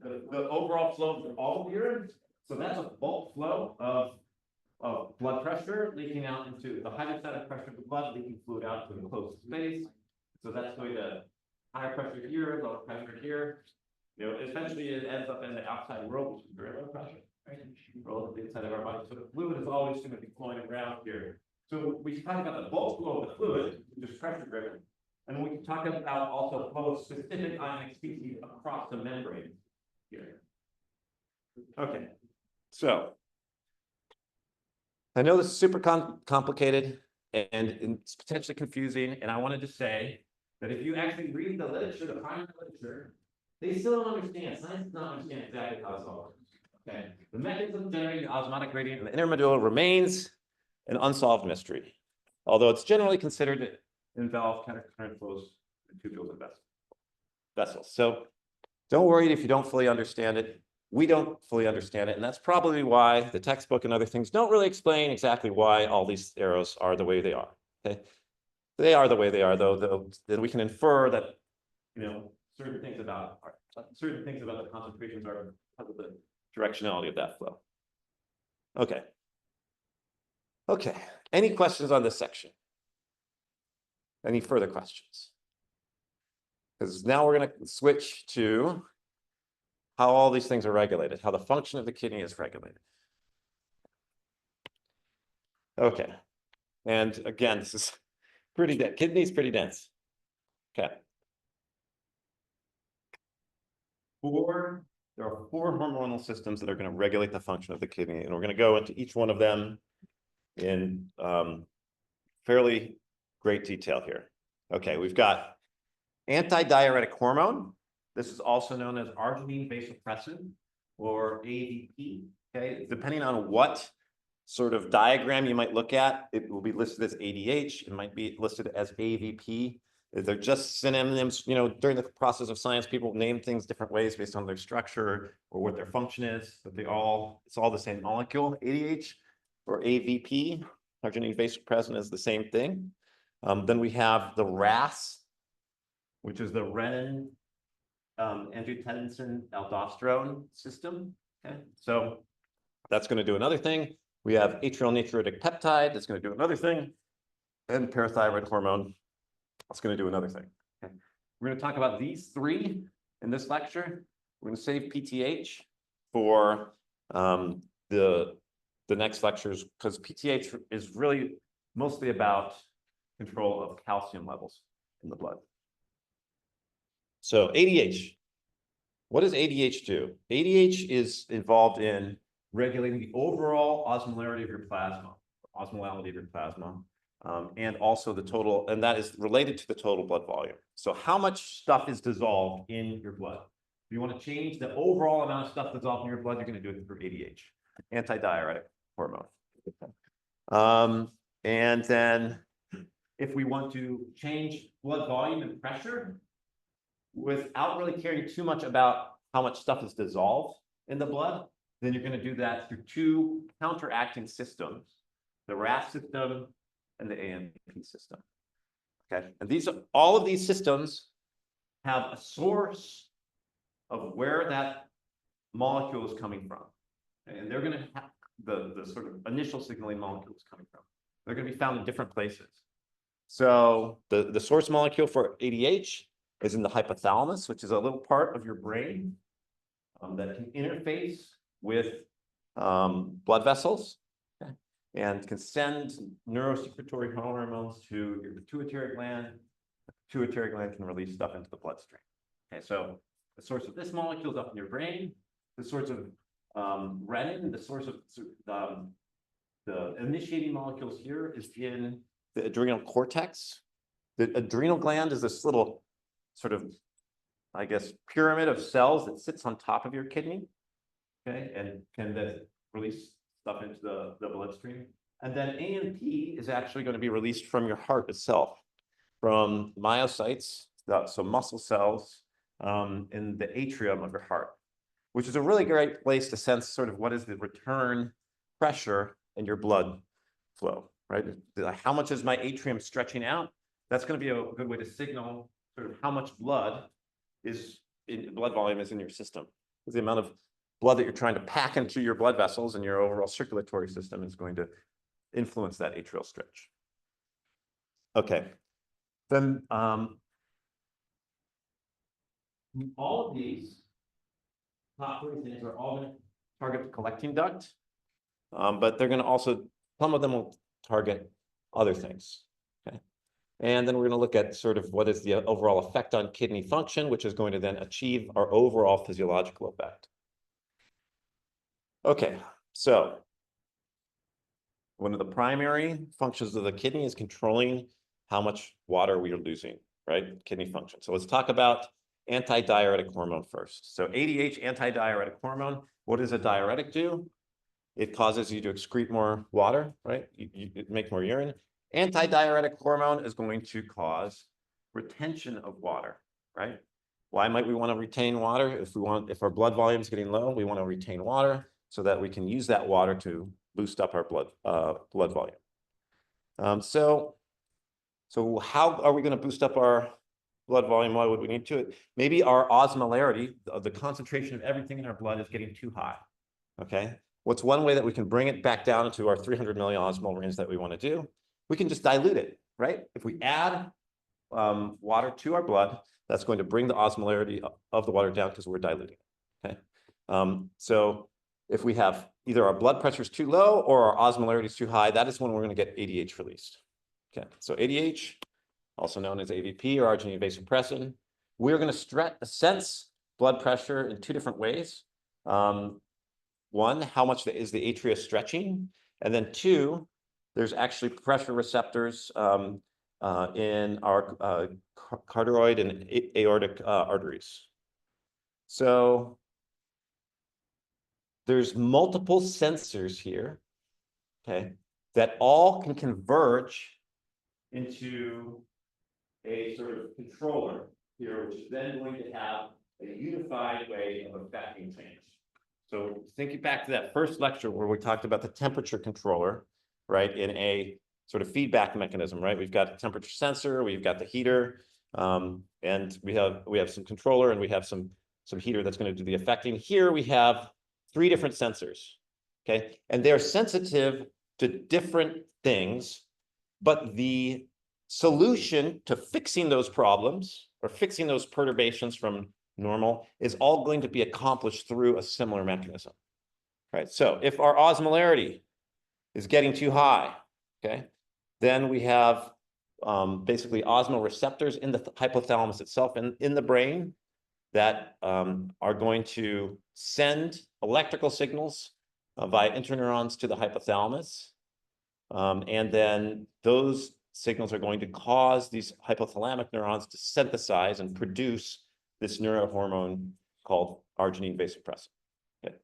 The overall flow of all of urine. So that's a bulk flow of blood pressure leaking out into the hydrostatic pressure of the blood, leaking fluid out to an enclosed space. So that's going to higher pressure here, lower pressure here. You know, essentially it ends up in the outside world, which is very low pressure, right? Relative to the inside of our body. So the fluid is always going to be flowing around here. So we talk about the bulk flow of the fluid, which is pressure driven. And we can talk about also flow of specific ionic species across the membrane here. Okay, so I know this is super complicated and it's potentially confusing, and I wanted to say that if you actually read the literature, the primary literature, they still don't understand. Science does not understand exactly how this all works. Okay, the mechanism of generating the osmotic gradient in the intermedulla remains an unsolved mystery, although it's generally considered to involve countercurrent flows in tubules and vessels. So don't worry if you don't fully understand it. We don't fully understand it, and that's probably why the textbook and other things don't really explain exactly why all these arrows are the way they are. Okay, they are the way they are, though. Then we can infer that, you know, certain things about the concentrations are because of the directionality of that flow. Okay. Okay. Any questions on this section? Any further questions? Because now we're going to switch to how all these things are regulated, how the function of the kidney is regulated. Okay. And again, this is pretty dense. Kidney is pretty dense. Okay. There are 4 hormonal systems that are going to regulate the function of the kidney, and we're going to go into each one of them in fairly great detail here. Okay, we've got antidiuretic hormone. This is also known as arginine vasopressin, or AVP. Okay, depending on what sort of diagram you might look at, it will be listed as ADH. It might be listed as AVP. They're just synonyms. You know, during the process of science, people name things different ways based on their structure or what their function is, but it's all the same molecule. ADH or AVP, arginine vasopressin, is the same thing. Then we have the RAS, which is the renin, angiotensin, aldosterone system. Okay, so that's going to do another thing. We have atrial natriuretic peptide that's going to do another thing, and parathyroid hormone that's going to do another thing. Okay. We're going to talk about these 3 in this lecture. We're going to save PTH for the the next lectures, because PTH is really mostly about control of calcium levels in the blood. So ADH. What does ADH do? ADH is involved in regulating the overall osmolarity of your plasma, osmolality of your plasma, and also the total, and that is related to the total blood volume. So how much stuff is dissolved in your blood? If you want to change the overall amount of stuff dissolved in your blood, you're going to do it through ADH, antidiuretic hormone. And then if we want to change blood volume and pressure without really caring too much about how much stuff is dissolved in the blood, then you're going to do that through two counteracting systems, the RAS system and the AMP system. Okay, and all of these systems have a source of where that molecule is coming from. And they're going to have the sort of initial signaling molecules coming from. They're going to be found in different places. So the source molecule for ADH is in the hypothalamus, which is a little part of your brain that can interface with blood vessels, okay, and can send neurosecretory hormones to your pituitary gland. The pituitary gland can release stuff into the bloodstream. Okay, so the source of this molecule is up in your brain. The source of renin, the source of the initiating molecules here is in the adrenal cortex. The adrenal gland is this little sort of, I guess, pyramid of cells that sits on top of your kidney, okay, and can then release stuff into the bloodstream. And then AMP is actually going to be released from your heart itself, from myocytes, so muscle cells in the atrium of your heart, which is a really great place to sense sort of what is the return pressure in your blood flow, right? How much is my atrium stretching out? That's going to be a good way to signal sort of how much blood volume is in your system. Because the amount of blood that you're trying to pack into your blood vessels and your overall circulatory system is going to influence that atrial stretch. Okay, then all of these top three things are all going to target the collecting duct, but they're going to also, some of them will target other things. Okay, and then we're going to look at sort of what is the overall effect on kidney function, which is going to then achieve our overall physiological effect. Okay, so one of the primary functions of the kidney is controlling how much water we are losing, right? Kidney function. So let's talk about antidiuretic hormone first. So ADH, antidiuretic hormone, what does a diuretic do? It causes you to excrete more water, right? You make more urine. Antidiuretic hormone is going to cause retention of water, right? Why might we want to retain water? If our blood volume is getting low, we want to retain water so that we can use that water to boost up our blood volume. So how are we going to boost up our blood volume? Why would we need to? Maybe our osmolarity, the concentration of everything in our blood, is getting too high. Okay. What's one way that we can bring it back down to our 300 milliosmol range that we want to do? We can just dilute it, right? If we add water to our blood, that's going to bring the osmolarity of the water down because we're diluting it. Okay. So if we have either our blood pressure is too low or our osmolarity is too high, that is when we're going to get ADH released. Okay. So ADH, also known as AVP or arginine vasopressin, we're going to sense blood pressure in two different ways. One, how much is the atria stretching? And then two, there's actually pressure receptors in our carotid and aortic arteries. So there's multiple sensors here, okay, that all can converge into a sort of controller here, which is then going to have a unified way of affecting change. So thinking back to that first lecture where we talked about the temperature controller, right, in a sort of feedback mechanism, right? We've got a temperature sensor, we've got the heater, and we have some controller, and we have some heater that's going to do the affecting. Here we have three different sensors, okay? And they're sensitive to different things, but the solution to fixing those problems or fixing those perturbations from normal is all going to be accomplished through a similar mechanism, right? So if our osmolarity is getting too high, okay? Then we have basically osmoreceptors in the hypothalamus itself and in the brain that are going to send electrical signals via interneurons to the hypothalamus. And then those signals are going to cause these hypothalamic neurons to synthesize and produce this neurohormone called arginine vasopressin. Okay.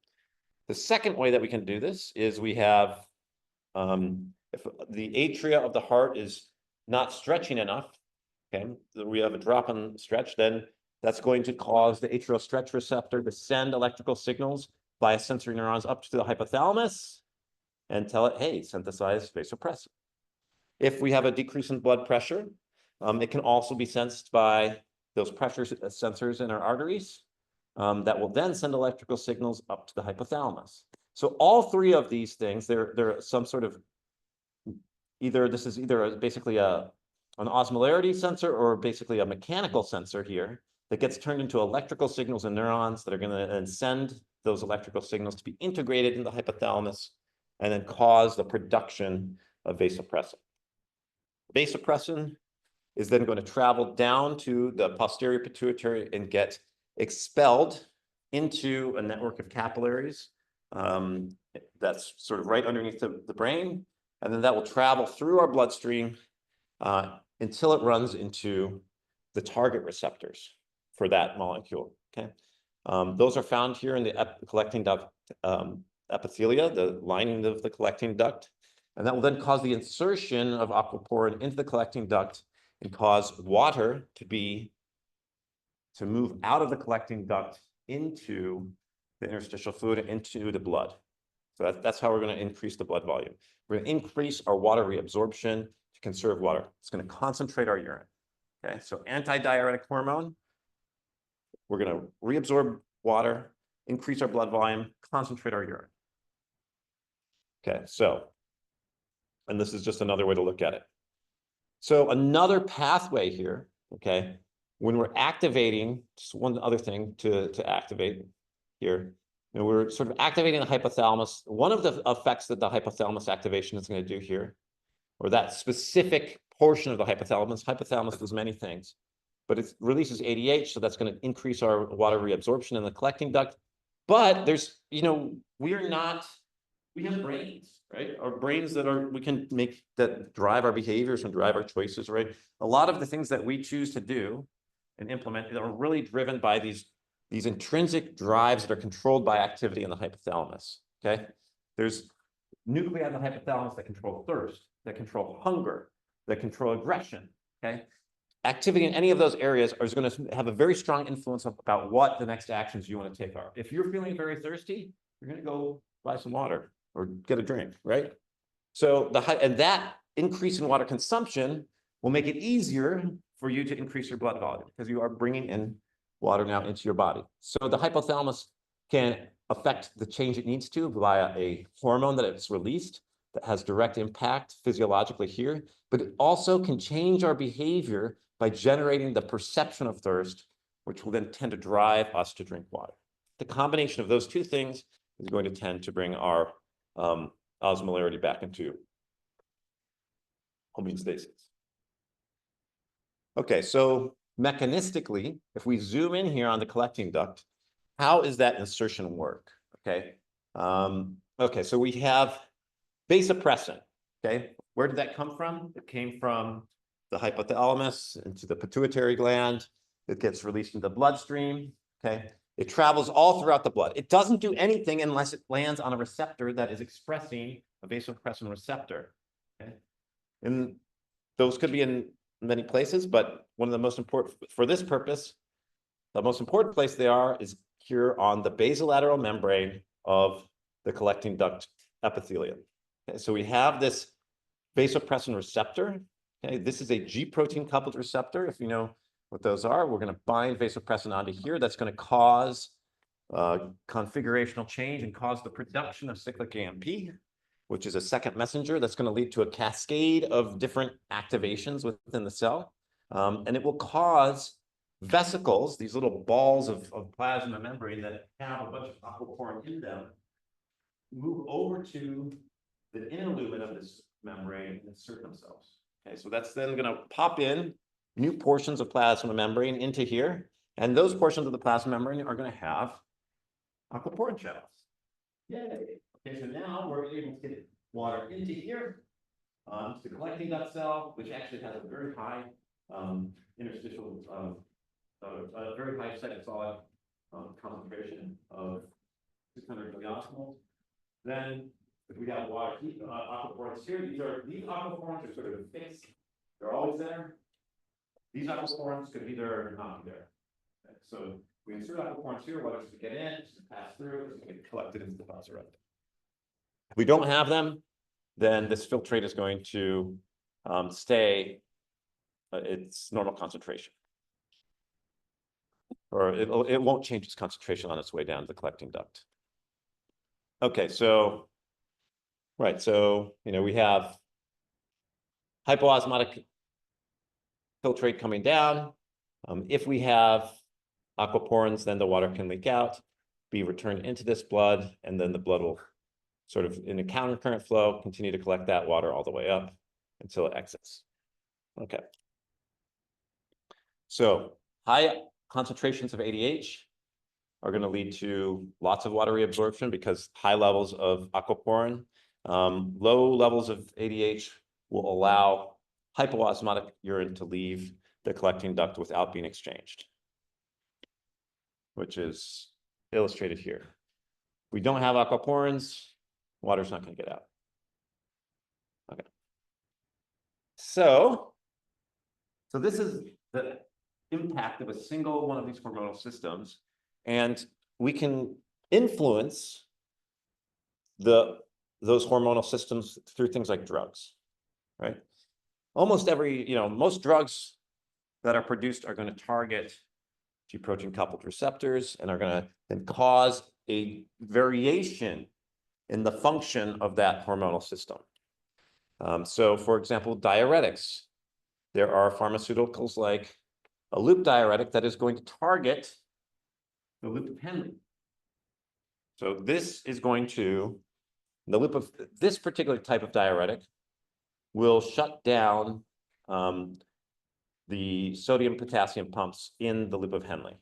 The second way that we can do this is we have, if the atria of the heart is not stretching enough, okay, we have a drop in stretch, then that's going to cause the atrial stretch receptor to send electrical signals via sensory neurons up to the hypothalamus and tell it, hey, synthesize vasopressin. If we have a decrease in blood pressure, it can also be sensed by those pressure sensors in our arteries that will then send electrical signals up to the hypothalamus. So all three of these things, they're some sort of this is either basically an osmolarity sensor or basically a mechanical sensor here that gets turned into electrical signals and neurons that are going to then send those electrical signals to be integrated in the hypothalamus and then cause the production of vasopressin. Vasopressin is then going to travel down to the posterior pituitary and get expelled into a network of capillaries that's sort of right underneath the brain. And then that will travel through our bloodstream until it runs into the target receptors for that molecule, okay? Those are found here in the collecting duct epithelia, the lining of the collecting duct. And that will then cause the insertion of aquaporin into the collecting duct and cause water to move out of the collecting duct into the interstitial fluid and into the blood. So that's how we're going to increase the blood volume. We're going to increase our water reabsorption to conserve water. It's going to concentrate our urine. Okay, so antidiuretic hormone, we're going to reabsorb water, increase our blood volume, concentrate our urine. Okay, so, and this is just another way to look at it. So another pathway here, okay, when we're activating, just one other thing to activate here, we're sort of activating the hypothalamus. One of the effects that the hypothalamus activation is going to do here, or that specific portion of the hypothalamus does many things, but it releases ADH, so that's going to increase our water reabsorption in the collecting duct. But there's, we have brains, right? Our brains we can make that drive our behaviors and drive our choices, right? A lot of the things that we choose to do and implement are really driven by these intrinsic drives that are controlled by activity in the hypothalamus, okay? There's nuclei in the hypothalamus that control thirst, that control hunger, that control aggression, okay? Activity in any of those areas is going to have a very strong influence about what the next actions you want to take are. If you're feeling very thirsty, you're going to go buy some water or get a drink, right? So and that increase in water consumption will make it easier for you to increase your blood volume because you are bringing in water now into your body. So the hypothalamus can affect the change it needs to via a hormone that it's released that has direct impact physiologically here, but it also can change our behavior by generating the perception of thirst, which will then tend to drive us to drink water. The combination of those two things is going to tend to bring our osmolarity back into homeostasis. Okay, so mechanistically, if we zoom in here on the collecting duct, how is that insertion work? Okay, okay, so we have vasopressin. Okay, where did that come from? It came from the hypothalamus into the pituitary gland. It gets released into the bloodstream. Okay, it travels all throughout the blood. It doesn't do anything unless it lands on a receptor that is expressing a vasopressin receptor. Okay, and those could be in many places, but one of the most important for this purpose, the most important place they are is here on the basolateral membrane of the collecting duct epithelium. Okay, so we have this vasopressin receptor. Okay, this is a G protein coupled receptor. If you know what those are, we're going to bind vasopressin onto here. That's going to cause configurational change and cause the production of cyclic AMP, which is a second messenger that's going to lead to a cascade of different activations within the cell. And it will cause vesicles, these little balls of plasma membrane that have a bunch of aquaporin in them, move over to the inner lumen of this membrane insert themselves. Okay, so that's then going to pop in new portions of plasma membrane into here, and those portions of the plasma membrane are going to have aquaporin channels. Yay! Okay, so now we're able to get water into here, to the collecting duct cell, which actually has a very high interstitial, a very high cytosolic concentration of 600 milliosmoles. Then, if we have water, aquaporins here, these aquaporins are sort of fixed. They're always there. These aquaporins could be there or not be there. Okay, so we insert aquaporins here, water to get in, just pass through, it's going to get collected into the deposit right. If we don't have them, then this filtrate is going to stay its normal concentration. Or it won't change its concentration on its way down the collecting duct. Okay, so, right, so, we have hypoosmotic filtrate coming down. If we have aquaporins, then the water can leak out, be returned into this blood, and then the blood will sort of in a countercurrent flow, continue to collect that water all the way up until it exits. Okay. So high concentrations of ADH are going to lead to lots of water reabsorption because high levels of aquaporin. Low levels of ADH will allow hypoosmotic urine to leave the collecting duct without being exchanged, which is illustrated here. We don't have aquaporins, water's not going to get out. Okay. So this is the impact of a single one of these hormonal systems, and we can influence those hormonal systems through things like drugs, right? Almost most drugs that are produced are going to target G protein coupled receptors and are going to then cause a variation in the function of that hormonal system. So for example, diuretics. There are pharmaceuticals like a loop diuretic that is going to target the loop of Henle. So this is going to, the loop of this particular type of diuretic will shut down the sodium potassium pumps in the loop of Henle,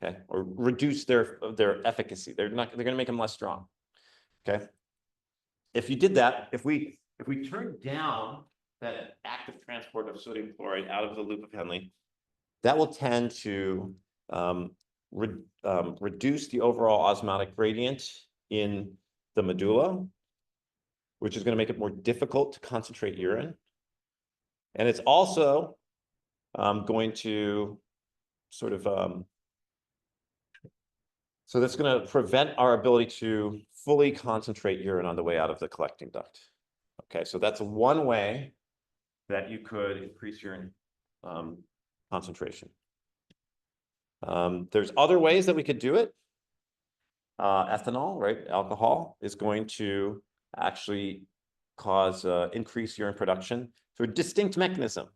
okay, or reduce their efficacy. They're going to make them less strong, okay. If you did that, if we turn down that active transport of sodium chloride out of the loop of Henle, that will tend to reduce the overall osmotic gradient in the medulla, which is going to make it more difficult to concentrate urine. And it's also going to sort of, so that's going to prevent our ability to fully concentrate urine on the way out of the collecting duct. Okay, so that's one way that you could increase urine concentration. There's other ways that we could do it. Ethanol, right? Alcohol is going to actually cause increased urine production through a distinct mechanism.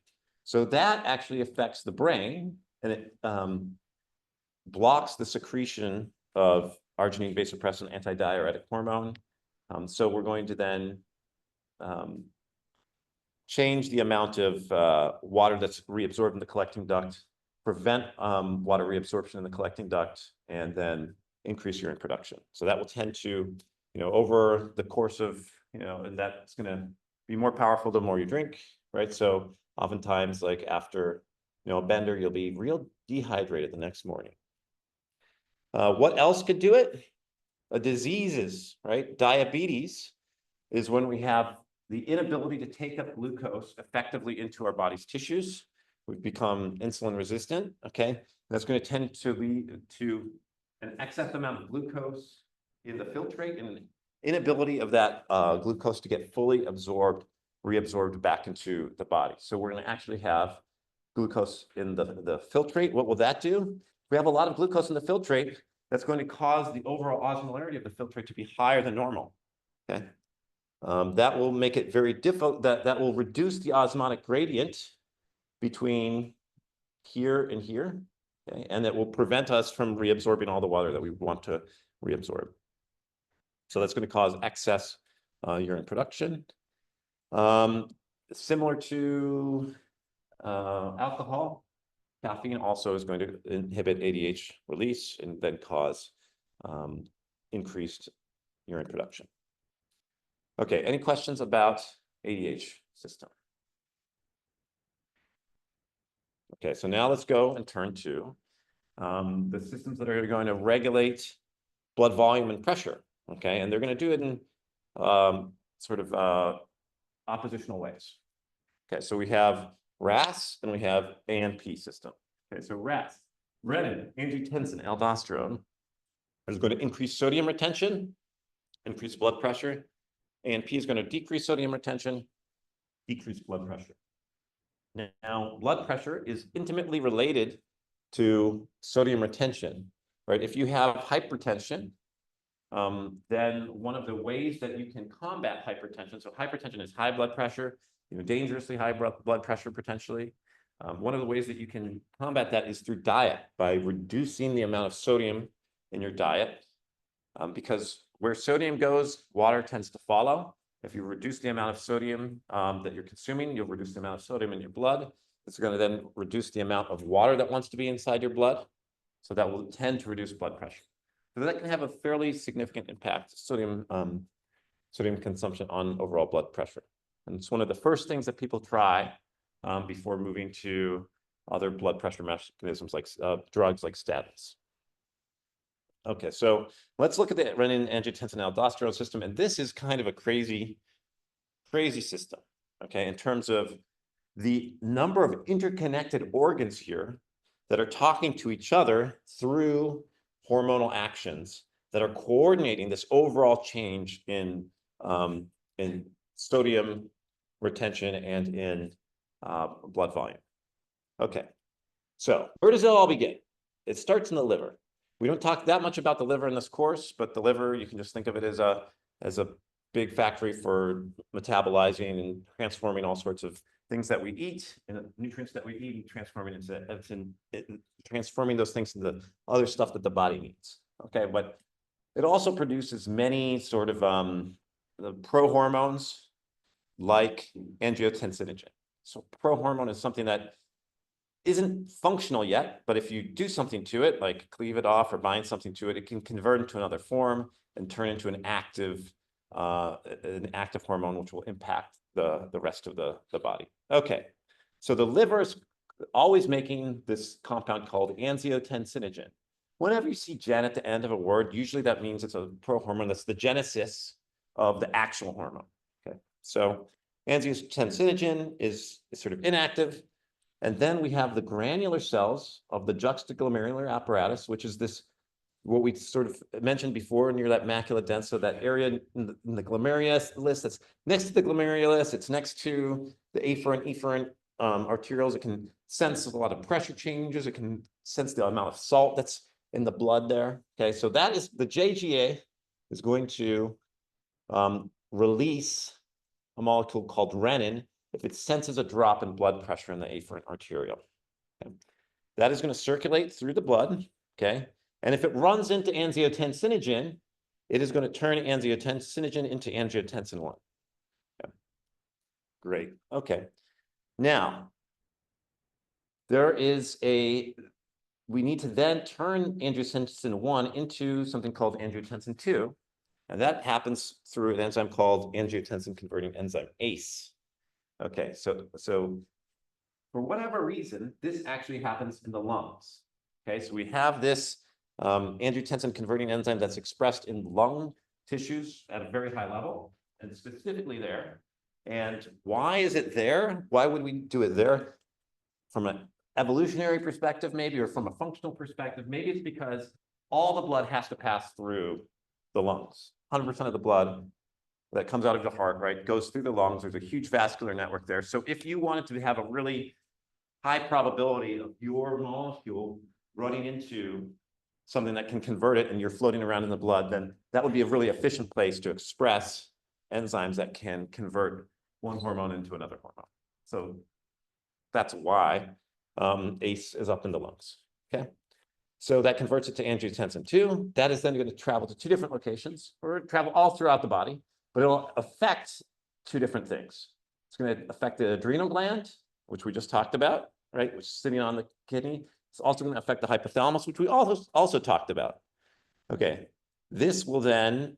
So that actually affects the brain, and it blocks the secretion of arginine vasopressin antidiuretic hormone. So we're going to then change the amount of water that's reabsorbed in the collecting duct, prevent water reabsorption in the collecting duct, and then increase urine production. So that will tend to, over the course of, and that's going to be more powerful the more you drink, right? So oftentimes, like after, a bender, you'll be real dehydrated the next morning. What else could do it? Diseases, right? Diabetes is when we have the inability to take up glucose effectively into our body's tissues. We've become insulin resistant, okay? That's going to tend to lead to an excess amount of glucose in the filtrate and an inability of that glucose to get fully reabsorbed back into the body. So we're going to actually have glucose in the filtrate. What will that do? If we have a lot of glucose in the filtrate, that's going to cause the overall osmolarity of the filtrate to be higher than normal, okay? That will make it very difficult, that will reduce the osmotic gradient between here and here, okay? And that will prevent us from reabsorbing all the water that we want to reabsorb. So that's going to cause excess urine production. Similar to alcohol, caffeine also is going to inhibit ADH release and then cause increased urine production. Okay, any questions about ADH system? Okay, so now let's go and turn to the systems that are going to regulate blood volume and pressure. Okay, and they're going to do it in sort of oppositional ways. Okay, so we have RAS and we have ANP system. Okay, so RAS, renin, angiotensin, aldosterone, is going to increase sodium retention, increase blood pressure. ANP is going to decrease sodium retention, decrease blood pressure. Now, blood pressure is intimately related to sodium retention, right? If you have hypertension, then one of the ways that you can combat hypertension, so hypertension is high blood pressure, dangerously high blood pressure potentially. One of the ways that you can combat that is through diet, by reducing the amount of sodium in your diet, because where sodium goes, water tends to follow. If you reduce the amount of sodium that you're consuming, you'll reduce the amount of sodium in your blood. It's going to then reduce the amount of water that wants to be inside your blood. So that will tend to reduce blood pressure. So that can have a fairly significant impact, sodium consumption on overall blood pressure. And it's one of the first things that people try before moving to other blood pressure mechanisms like drugs like statins. Okay, so let's look at the renin, angiotensin, aldosterone system. And this is kind of a crazy system, okay, in terms of the number of interconnected organs here that are talking to each other through hormonal actions that are coordinating this overall change in sodium retention and in blood volume. Okay, so where does it all begin? It starts in the liver. We don't talk that much about the liver in this course, but the liver, you can just think of it as a big factory for metabolizing and transforming all sorts of things that we eat and nutrients that we eat and transforming those things into other stuff that the body needs. Okay, but it also produces many sort of prohormones like angiotensinogen. So prohormone is something that isn't functional yet, but if you do something to it, like cleave it off or bind something to it, it can convert into another form and turn into an active hormone, which will impact the rest of the body. Okay, so the liver is always making this compound called angiotensinogen. Whenever you see gen at the end of a word, usually that means it's a prohormone that's the genesis of the actual hormone. Okay, so angiotensinogen is sort of inactive. And then we have the granular cells of the juxtaglomerular apparatus, which is this, what we sort of mentioned before near that macula densa, that area in the glomerulus that's next to the glomerulus. It's next to the afferent arterioles. It can sense a lot of pressure changes. It can sense the amount of salt that's in the blood there. Okay, so that is the JGA is going to release a molecule called renin if it senses a drop in blood pressure in the afferent arteriole. Okay. That is going to circulate through the blood, okay? And if it runs into angiotensinogen, it is going to turn angiotensinogen into angiotensin 1. Okay. Great, okay. Now, we need to then turn angiotensin 1 into something called angiotensin 2, and that happens through an enzyme called angiotensin converting enzyme ACE. Okay, so for whatever reason, this actually happens in the lungs. Okay, so we have this angiotensin converting enzyme that's expressed in lung tissues at a very high level, and specifically there. And why is it there? Why would we do it there? From an evolutionary perspective, maybe, or from a functional perspective, maybe it's because all the blood has to pass through the lungs. 100% of the blood that comes out of the heart, right, goes through the lungs. There's a huge vascular network there. So if you wanted to have a really high probability of your molecule running into something that can convert it and you're floating around in the blood, then that would be a really efficient place to express enzymes that can convert one hormone into another hormone. So that's why ACE is up in the lungs, okay? So that converts it to angiotensin 2. That is then going to travel to 2 different locations or travel all throughout the body. but it'll affect two different things. It's going to affect the adrenal gland, which we just talked about, right, which is sitting on the kidney. It's also going to affect the hypothalamus, which we also talked about. Okay, this will then,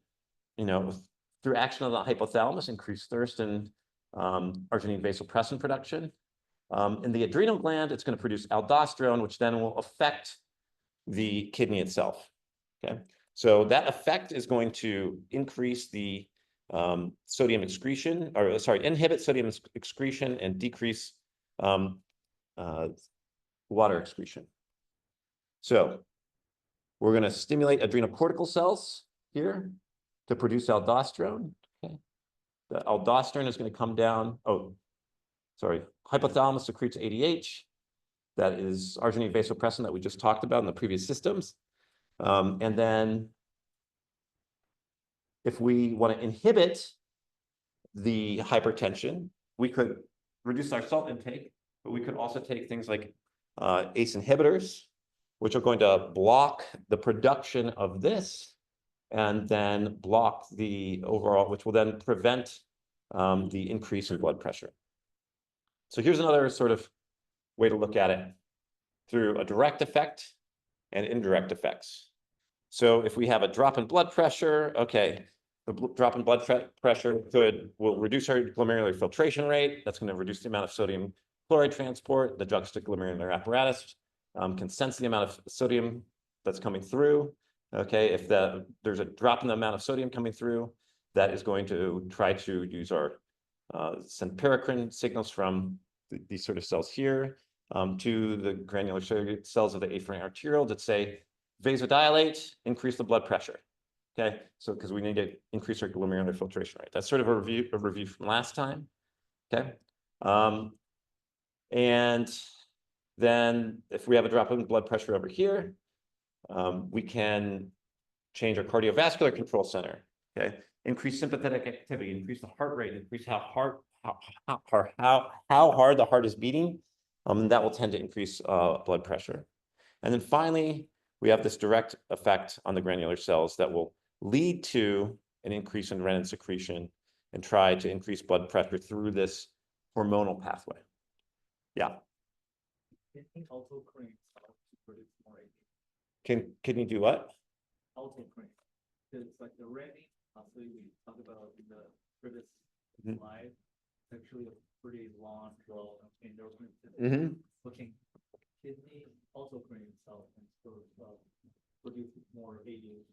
through action of the hypothalamus, increase thirst and arginine vasopressin production. In the adrenal gland, it's going to produce aldosterone, which then will affect the kidney itself. Okay, so that effect is going to increase the sodium excretion, or sorry, inhibit sodium excretion and decrease water excretion. So we're going to stimulate adrenocortical cells here to produce aldosterone. Okay, the aldosterone is going to come down. Oh, sorry, hypothalamus secretes ADH. That is arginine vasopressin that we just talked about in the previous systems. And then if we want to inhibit the hypertension, we could reduce our salt intake, but we could also take things like ACE inhibitors, which are going to block the production of this and then block the overall, which will then prevent the increase in blood pressure. So here's another sort of way to look at it through a direct effect and indirect effects. So if we have a drop in blood pressure, okay, the drop in blood pressure will reduce our glomerular filtration rate. That's going to reduce the amount of sodium chloride transport. The juxtaglomerular apparatus can sense the amount of sodium that's coming through. Okay, if there's a drop in the amount of sodium coming through, that is going to try to use our send paracrine signals from these sort of cells here to the granular cells of the afferent arteriole that say vasodilate, increase the blood pressure. Okay, so because we need to increase our glomerular filtration rate. That's sort of a review from last time. Okay, and then if we have a drop in blood pressure over here, we can change our cardiovascular control center. Okay, increase sympathetic activity, increase the heart rate, increase how hard the heart is beating. That will tend to increase blood pressure. And then finally, we have this direct effect on the granular cells that will lead to an increase in renin secretion and try to increase blood pressure through this hormonal pathway. Yeah. Kidney also cranes to produce more ADH. Can you do what? Also cranes. Because like the renin, we talked about in the previous slide, it's actually a pretty long draw in endocrine system. Looking kidney also cranes itself and so produce more ADH.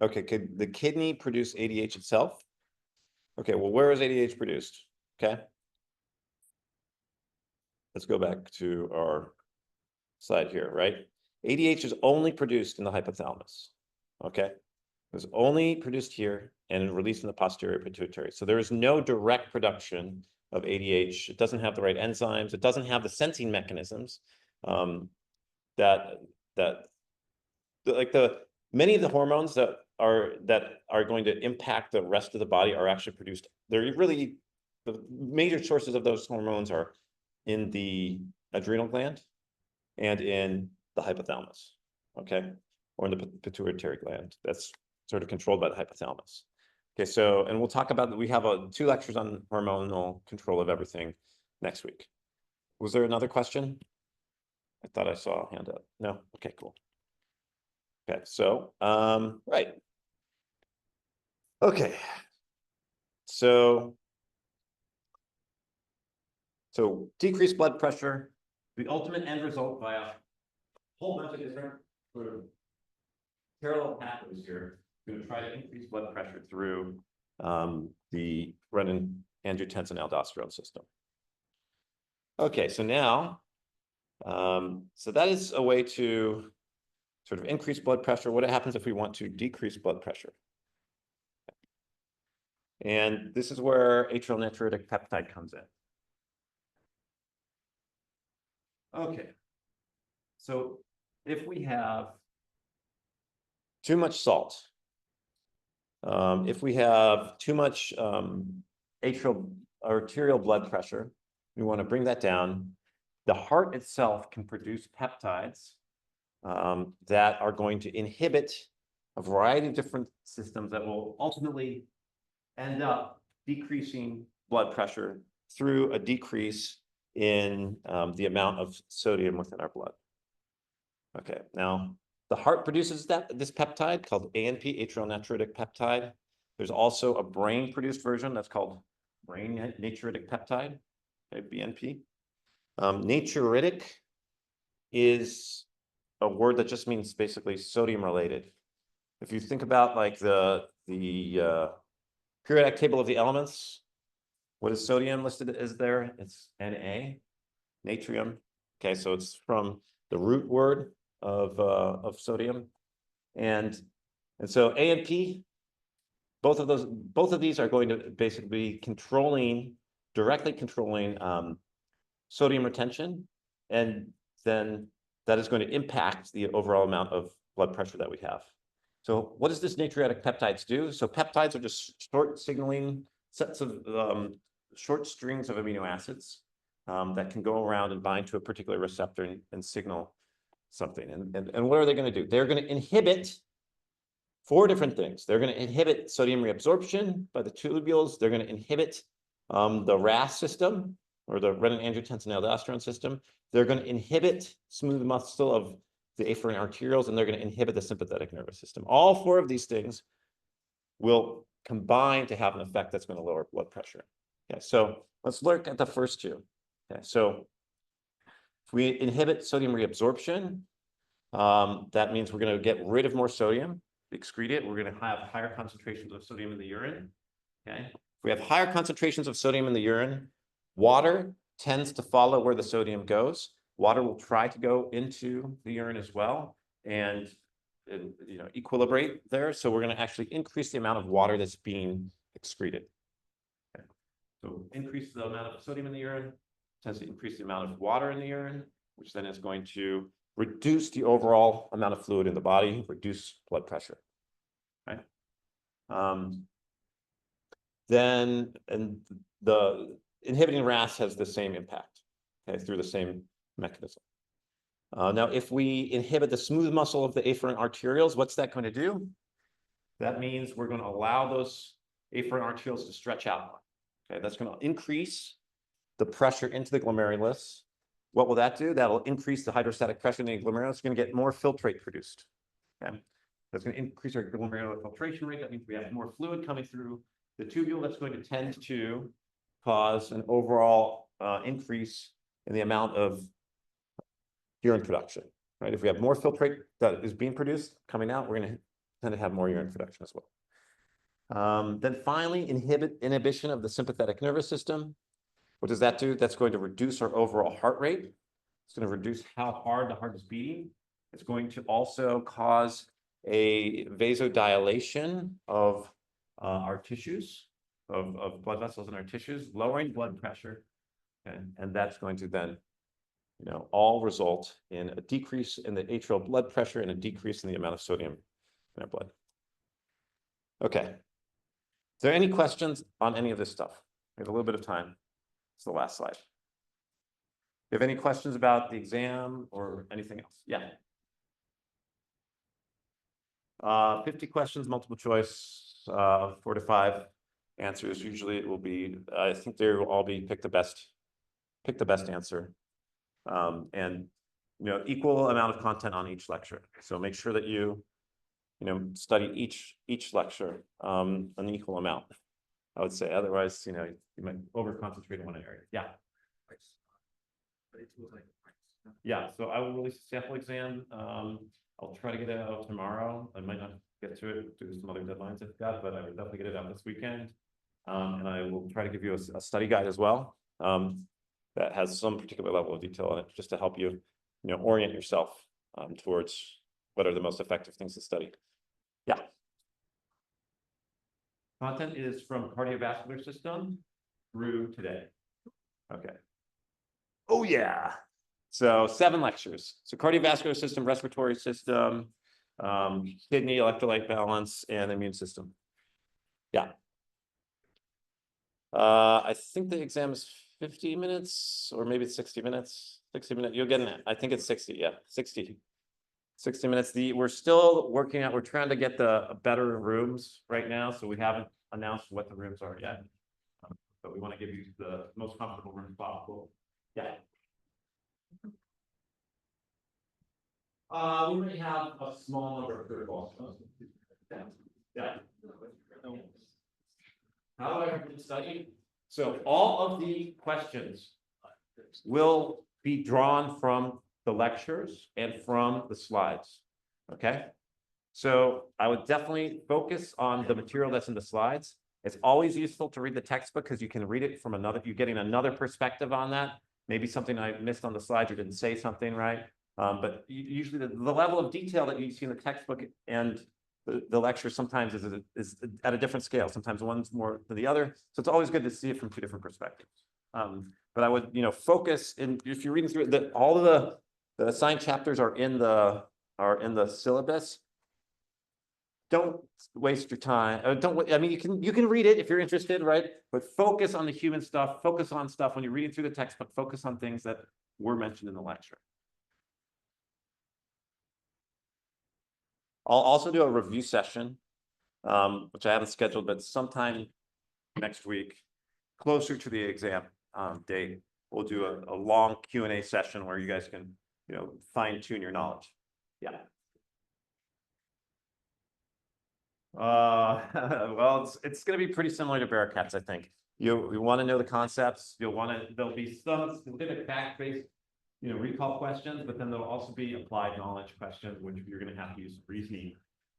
Okay, could the kidney produce ADH itself? Okay, well, where is ADH produced? Okay. Let's go back to our slide here, right? ADH is only produced in the hypothalamus. Okay. It's only produced here and released in the posterior pituitary. So there is no direct production of ADH. It doesn't have the right enzymes. It doesn't have the sensing mechanisms many of the hormones that are going to impact the rest of the body are actually produced. They're really, the major sources of those hormones are in the adrenal gland and in the hypothalamus, okay? Or in the pituitary gland. That's sort of controlled by the hypothalamus. Okay, so, and we'll talk about, we have 2 lectures on hormonal control of everything next week. Was there another question? I thought I saw a hand up. No? Okay, cool. Okay, so, right. Okay. So decreased blood pressure, the ultimate end result by a whole bunch of different sort of parallel pathways here. We're going to try to increase blood pressure through the renin, angiotensin, aldosterone system. Okay, so now, so that is a way to sort of increase blood pressure. What happens if we want to decrease blood pressure? And this is where atrial natriuretic peptide comes in. Okay, so if we have too much salt, if we have too much arterial blood pressure, we want to bring that down. The heart itself can produce peptides that are going to inhibit a variety of different systems that will ultimately end up decreasing blood pressure through a decrease in the amount of sodium within our blood. Okay, now the heart produces this peptide called ANP, atrial natriuretic peptide. There's also a brain-produced version that's called brain natriuretic peptide, okay, BNP. Natriuretic is a word that just means basically sodium related. If you think about like the periodic table of the elements, what is sodium listed as there? It's Na, natrium. Okay, so it's from the root word of sodium, and so A and P, both of these are going to basically be directly controlling sodium retention, and then that is going to impact the overall amount of blood pressure that we have. So what does this natriuretic peptides do? So peptides are just short signaling sets of short strings of amino acids that can go around and bind to a particular receptor and signal something. And what are they going to do? They're going to inhibit 4 different things. They're going to inhibit sodium reabsorption by the tubules. They're going to inhibit the RAS system, or the renin-angiotensin-aldosterone system. They're going to inhibit smooth muscle of the afferent arterioles, and they're going to inhibit the sympathetic nervous system. All 4 of these things will combine to have an effect that's going to lower blood pressure. Okay, so let's look at the first 2. Okay, so if we inhibit sodium reabsorption, that means we're going to get rid of more sodium, excrete it. We're going to have higher concentrations of sodium in the urine. Okay, if we have higher concentrations of sodium in the urine, water tends to follow where the sodium goes. Water will try to go into the urine as well and equilibrate there. So we're going to actually increase the amount of water that's being excreted. Okay. So increase the amount of sodium in the urine tends to increase the amount of water in the urine, which then is going to reduce the overall amount of fluid in the body, reduce blood pressure. Okay. Then the inhibiting RAS has the same impact, okay, through the same mechanism. Now, if we inhibit the smooth muscle of the afferent arterioles, what's that going to do? That means we're going to allow those afferent arterioles to stretch out. Okay, that's going to increase the pressure into the glomerulus. What will that do? That'll increase the hydrostatic pressure in the glomerulus. It's going to get more filtrate produced. Okay, that's going to increase our glomerular filtration rate. That means we have more fluid coming through the tubule. That's going to tend to cause an overall increase in the amount of urine production, right? If we have more filtrate that is being produced coming out, we're going to tend to have more urine production as well. Then finally, inhibition of the sympathetic nervous system. What does that do? That's going to reduce our overall heart rate. It's going to reduce how hard the heart is beating. It's going to also cause a vasodilation of our tissues, of blood vessels in our tissues, lowering blood pressure. And that's going to then, all result in a decrease in the atrial blood pressure and a decrease in the amount of sodium in our blood. Okay. Is there any questions on any of this stuff? We have a little bit of time. It's the last slide. You have any questions about the exam or anything else? Yeah. 50 questions, multiple choice, 4 to 5 answers. Usually it will be, I think they will all be pick the best answer. And equal amount of content on each lecture. So make sure that you study each lecture an equal amount, I would say. Otherwise, you might over concentrate on one area. Yeah. Yeah, so I will release a sample exam. I'll try to get it out tomorrow. I might not get to it due to some other deadlines I've got, but I will definitely get it out this weekend. And I will try to give you a study guide as well that has some particular level of detail in it, just to help you, orient yourself towards what are the most effective things to study. Yeah. Content is from cardiovascular system through today. Okay. Oh yeah. So 7 lectures. So cardiovascular system, respiratory system, kidney, electrolyte balance, and immune system. Yeah. I think the exam is 50 minutes, or maybe it's 60 minutes. 60 minutes. You'll get it. I think it's 60. Yeah, 60 minutes. We're still working out. We're trying to get the better rooms right now, so we haven't announced what the rooms are yet. But we want to give you the most comfortable rooms possible. Yeah. We may have a small number of group also. Yeah. How do I recommend studying? So all of the questions will be drawn from the lectures and from the slides. Okay? So I would definitely focus on the material that's in the slides. It's always useful to read the textbook because you can read it from another, you're getting another perspective on that. Maybe something I missed on the slides or didn't say something right. But usually the level of detail that you see in the textbook and the lecture sometimes is at a different scale. Sometimes one's more than the other. So it's always good to see it from two different perspectives. But I would, focus in, if you're reading through it, all of the assigned chapters are in the syllabus. Don't waste your time. I mean, you can read it if you're interested, right? But focus on the human stuff, focus on stuff when you're reading through the textbook, focus on things that were mentioned in the lecture. I'll also do a review session, which I haven't scheduled, but sometime next week, closer to the exam date, we'll do a long Q&A session where you guys can, fine tune your knowledge. Yeah. Well, it's going to be pretty similar to Bearcats, I think. You want to know the concepts. There'll be some specific fact-based, recall questions, but then there'll also be applied knowledge questions, which you're going to have to use reasoning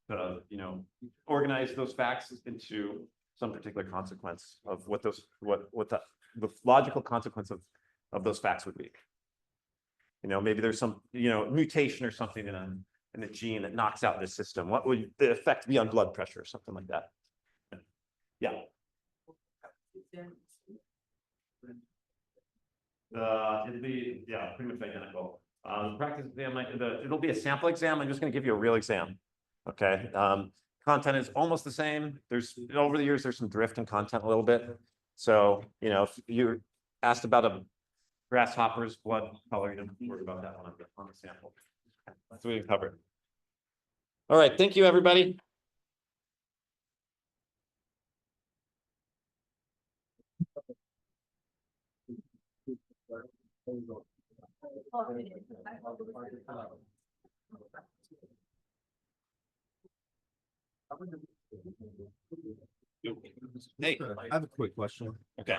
to, organize those facts into some particular consequence of what the logical consequence of those facts would be. Maybe there's some, mutation or something in a gene that knocks out this system. What would the effect be on blood pressure or something like that? Yeah. It'll be, pretty much identical. Practice exam, it'll be a sample exam. I'm just going to give you a real exam. Okay. Content is almost the same. Over the years, there's some drift in content a little bit. So, if you're asked about a grasshopper's blood color, you don't have to worry about that one on the sample. That's what we covered. All right. Thank you, everybody. Hey, I have a quick question. okay.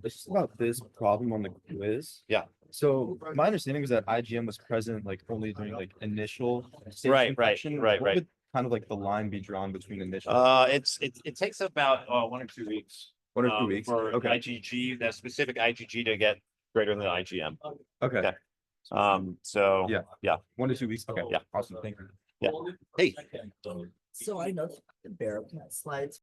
It's just about this problem on the quiz. Yeah. So my understanding was that IgM was present like only during like initial stage Right. infection. What would kind of like the line be drawn between initial? It takes about 1 or 2 weeks. 1 or 2 weeks. For Okay. IgG, that specific IgG to get greater than IgM. Okay. So Yeah. 1 to 2 weeks. Okay. Yeah. Awesome. Thank you. Yeah. Hey. So I know the Bearcat slides